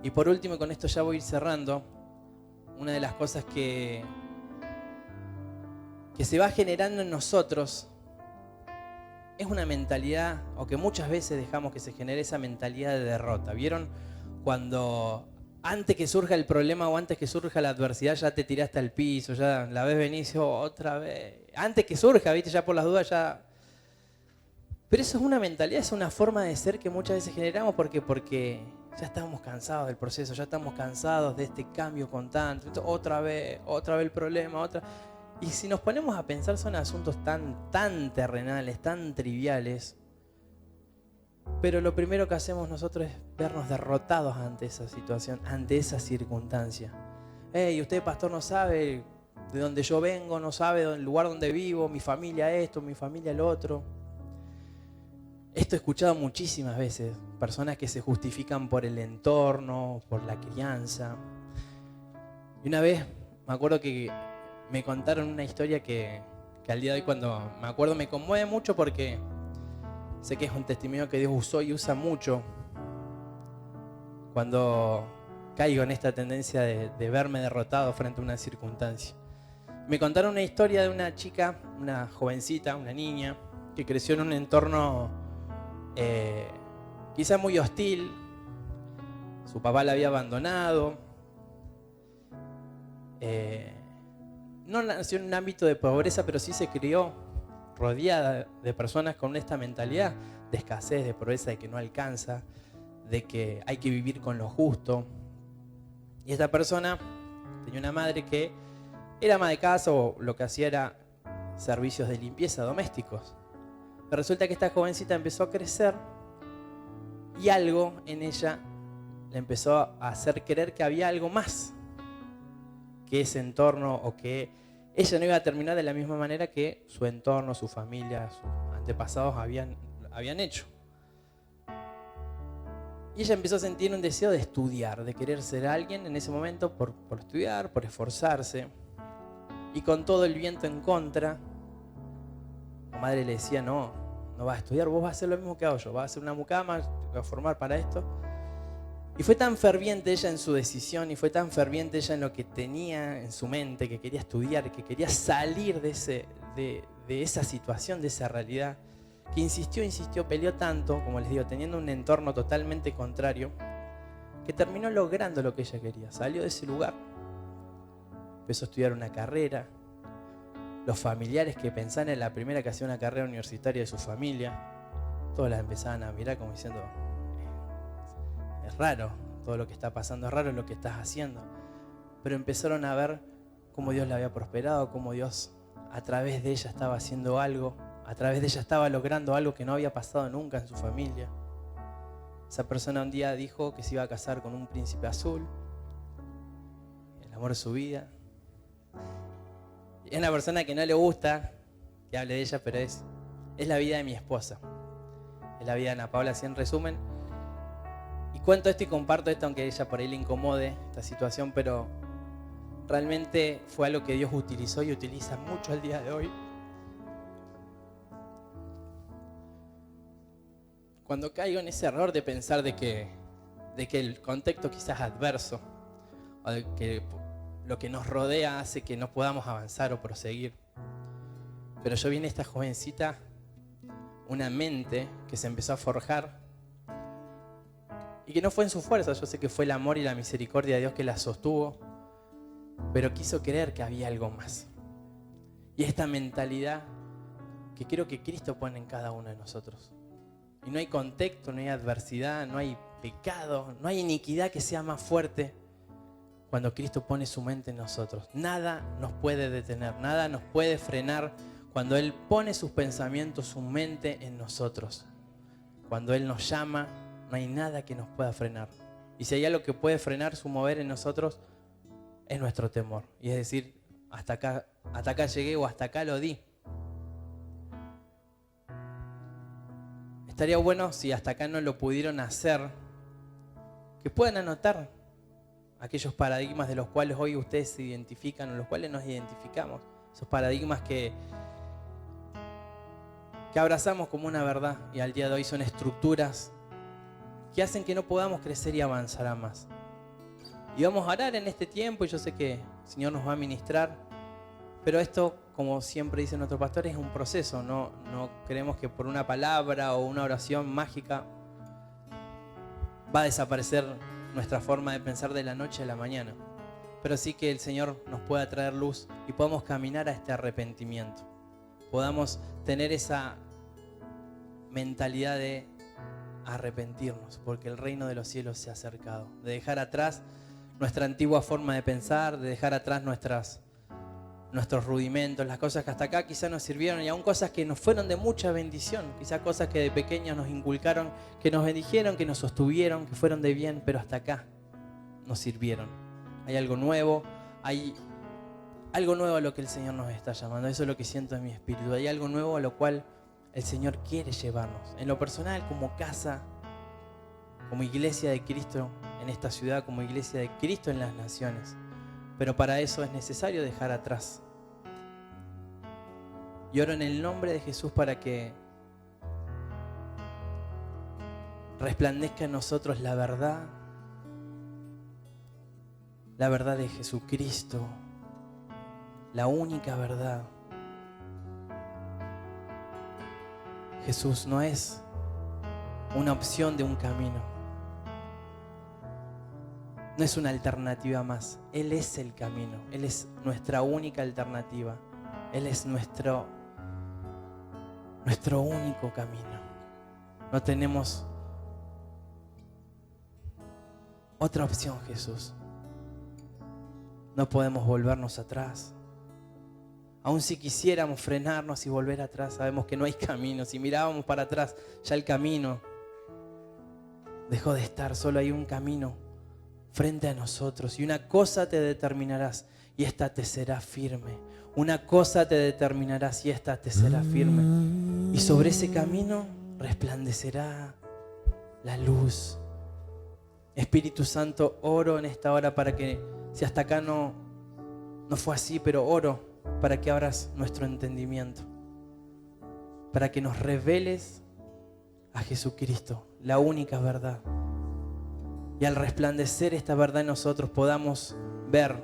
Y por último, con esto ya voy a ir cerrando, una de las cosas que se va generando en nosotros es una mentalidad, o que muchas veces dejamos que se genere esa mentalidad de derrota. ¿Vieron cuando antes que surja el problema o antes que surja la adversidad ya te tiraste al piso, ya la ves venir y otra vez? Antes que surja, ¿viste? Ya por las dudas ya... Pero eso es una mentalidad, es una forma de ser que muchas veces generamos porque ya estamos cansados del proceso, ya estamos cansados de este cambio constante. Entonces, otra vez el problema, otra... Y si nos ponemos a pensar, son asuntos tan terrenales, tan triviales. Pero lo primero que hacemos nosotros es vernos derrotados ante esa situación, ante esa circunstancia. Usted, pastor, no sabe de dónde yo vengo, no sabe del lugar donde vivo, mi familia esto, mi familia lo otro. Esto he escuchado muchísimas veces. Personas que se justifican por el entorno, por la crianza. Y una vez me acuerdo que me contaron una historia que al día de hoy, cuando me acuerdo, me conmueve mucho porque sé que es un testimonio que Dios usó y usa mucho cuando caigo en esta tendencia de verme derrotado frente a una circunstancia. Me contaron una historia de una chica, una jovencita, una niña, que creció en un entorno quizás muy hostil. Su papá la había abandonado. No nació en un ámbito de pobreza, pero sí se crió rodeada de personas con esta mentalidad de escasez, de pobreza, de que no alcanza, de que hay que vivir con lo justo. Y esta persona tenía una madre que era ama de casa o lo que hacía era servicios de limpieza domésticos. Pero resulta que esta jovencita empezó a crecer y algo en ella le empezó a hacer creer que había algo más que ese entorno, o que ella no iba a terminar de la misma manera que su entorno, su familia, sus antepasados habían hecho. Y ella empezó a sentir un deseo de estudiar, de querer ser alguien en ese momento por estudiar, por esforzarse. Y con todo el viento en contra, la madre le decía, no vas a estudiar, vos vas a hacer lo mismo que hago yo, vas a hacer una mucama, te vas a formar para esto. Y fue tan ferviente ella en su decisión, y fue tan ferviente ella en lo que tenía en su mente, que quería estudiar, que quería salir de esa situación, de esa realidad, que insistió, peleó tanto, como les digo, teniendo un entorno totalmente contrario, que terminó logrando lo que ella quería. Salió de ese lugar, empezó a estudiar una carrera. Los familiares que pensaban en la primera que hacía una carrera universitaria de su familia, todos la empezaban a mirar como diciendo, es raro todo lo que está pasando, es raro lo que estás haciendo. Pero empezaron a ver cómo Dios la había prosperado, cómo Dios a través de ella estaba haciendo algo, a través de ella estaba logrando algo que no había pasado nunca en su familia. Esa persona un día dijo que se iba a casar con un príncipe azul, el amor de su vida. Es una persona que no le gusta que hable de ella, pero es la vida de mi esposa. Es la vida de Ana Paula, así en resumen. Y cuento esto y comparto esto, aunque a ella por ahí le incomode esta situación, pero realmente fue algo que Dios utilizó y utiliza mucho al día de hoy. Cuando caigo en ese error de pensar de que el contexto quizás adverso, o de que lo que nos rodea hace que no podamos avanzar o proseguir. Pero yo vi en esta jovencita una mente que se empezó a forjar y que no fue en su fuerza. Yo sé que fue el amor y la misericordia de Dios que la sostuvo, pero quiso creer que había algo más. Y esta mentalidad que creo que Cristo pone en cada uno de nosotros. Y no hay contexto, no hay adversidad, no hay pecado, no hay iniquidad que sea más fuerte cuando Cristo pone su mente en nosotros. Nada nos puede detener, nada nos puede frenar cuando Él pone sus pensamientos, su mente en nosotros. Cuando Él nos llama, no hay nada que nos pueda frenar. Y si hay algo que puede frenar su mover en nosotros, es nuestro temor. Y es decir, hasta acá llegué o hasta acá lo di. Estaría bueno si hasta acá no lo pudieron hacer, que puedan anotar aquellos paradigmas de los cuales hoy ustedes se identifican, o los cuales nos identificamos. Esos paradigmas que abrazamos como una verdad y al día de hoy son estructuras que hacen que no podamos crecer y avanzar a más. Y vamos a orar en este tiempo y yo sé que el Señor nos va a ministrar, pero esto, como siempre dice nuestro pastor, es un proceso. No creemos que por una palabra o una oración mágica va a desaparecer nuestra forma de pensar de la noche a la mañana, pero sí que el Señor nos pueda traer luz y podamos caminar a este arrepentimiento, podamos tener esa mentalidad de arrepentirnos, porque el reino de los cielos se ha acercado, de dejar atrás nuestra antigua forma de pensar, de dejar atrás nuestros rudimentos, las cosas que hasta acá quizás nos sirvieron y aún cosas que nos fueron de mucha bendición, quizás cosas que de pequeños nos inculcaron, que nos bendijeron, que nos sostuvieron, que fueron de bien, pero hasta acá nos sirvieron. Hay algo nuevo, hay algo nuevo a lo que el Señor nos está llamando. Eso es lo que siento en mi espíritu. Hay algo nuevo a lo cual el Señor quiere llevarnos. En lo personal, como casa, como iglesia de Cristo en esta ciudad, como iglesia de Cristo en las naciones. Pero para eso es necesario dejar atrás. Y oro en el nombre de Jesús para que resplandezca en nosotros la verdad de Jesucristo, la única verdad. Jesús no es una opción de un camino. No es una alternativa más. Él es el camino. Él es nuestra única alternativa. Él es nuestro único camino. No tenemos otra opción, Jesús. No podemos volvernos atrás. Aun si quisiéramos frenarnos y volver atrás, sabemos que no hay camino. Si mirábamos para atrás, ya el camino dejó de estar. Solo hay un camino frente a nosotros. Y una cosa te determinarás y esta te será firme. Una cosa te determinarás y esta te será firme. Y sobre ese camino resplandecerá la luz. Espíritu Santo, oro en esta hora para que, si hasta acá no fue así, pero oro para que abras nuestro entendimiento, para que nos reveles a Jesucristo, la única verdad. Y al resplandecer esta verdad en nosotros podamos ver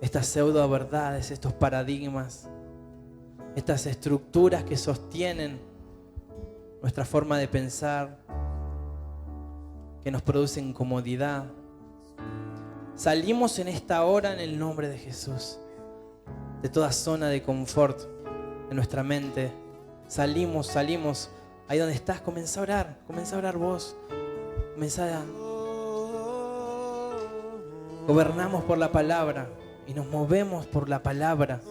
estas pseudo verdades, estos paradigmas, estas estructuras que sostienen nuestra forma de pensar, que nos producen comodidad. Salimos en esta hora en el nombre de Jesús de toda zona de confort en nuestra mente. Salimos. Ahí donde estás, comenzá a orar vos. Gobernamos por la palabra y nos movemos por la palabra.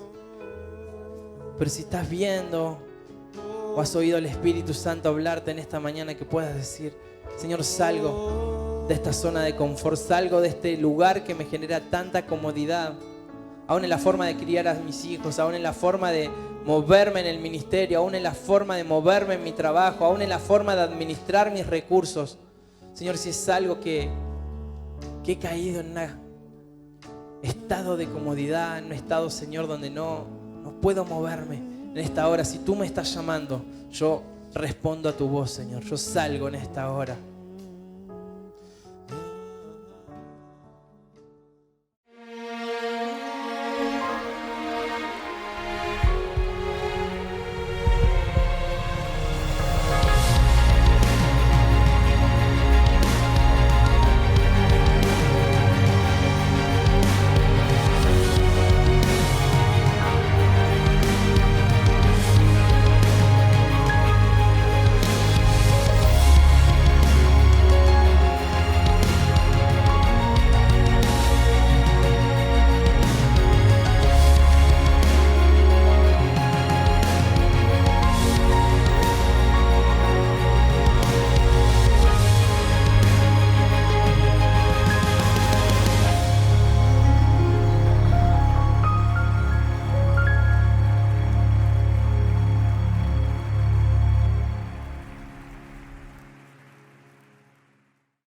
Pero si estás viendo o has oído al Espíritu Santo hablarte en esta mañana, que puedas decir: Señor, salgo de esta zona de confort, salgo de este lugar que me genera tanta comodidad, aún en la forma de criar a mis hijos, aún en la forma de moverme en el ministerio, aún en la forma de moverme en mi trabajo, aún en la forma de administrar mis recursos. Señor, si es algo que he caído en un estado de comodidad, en un estado, Señor, donde no puedo moverme, en esta hora, si tú me estás llamando, yo respondo a tu voz, Señor. Yo salgo en esta hora.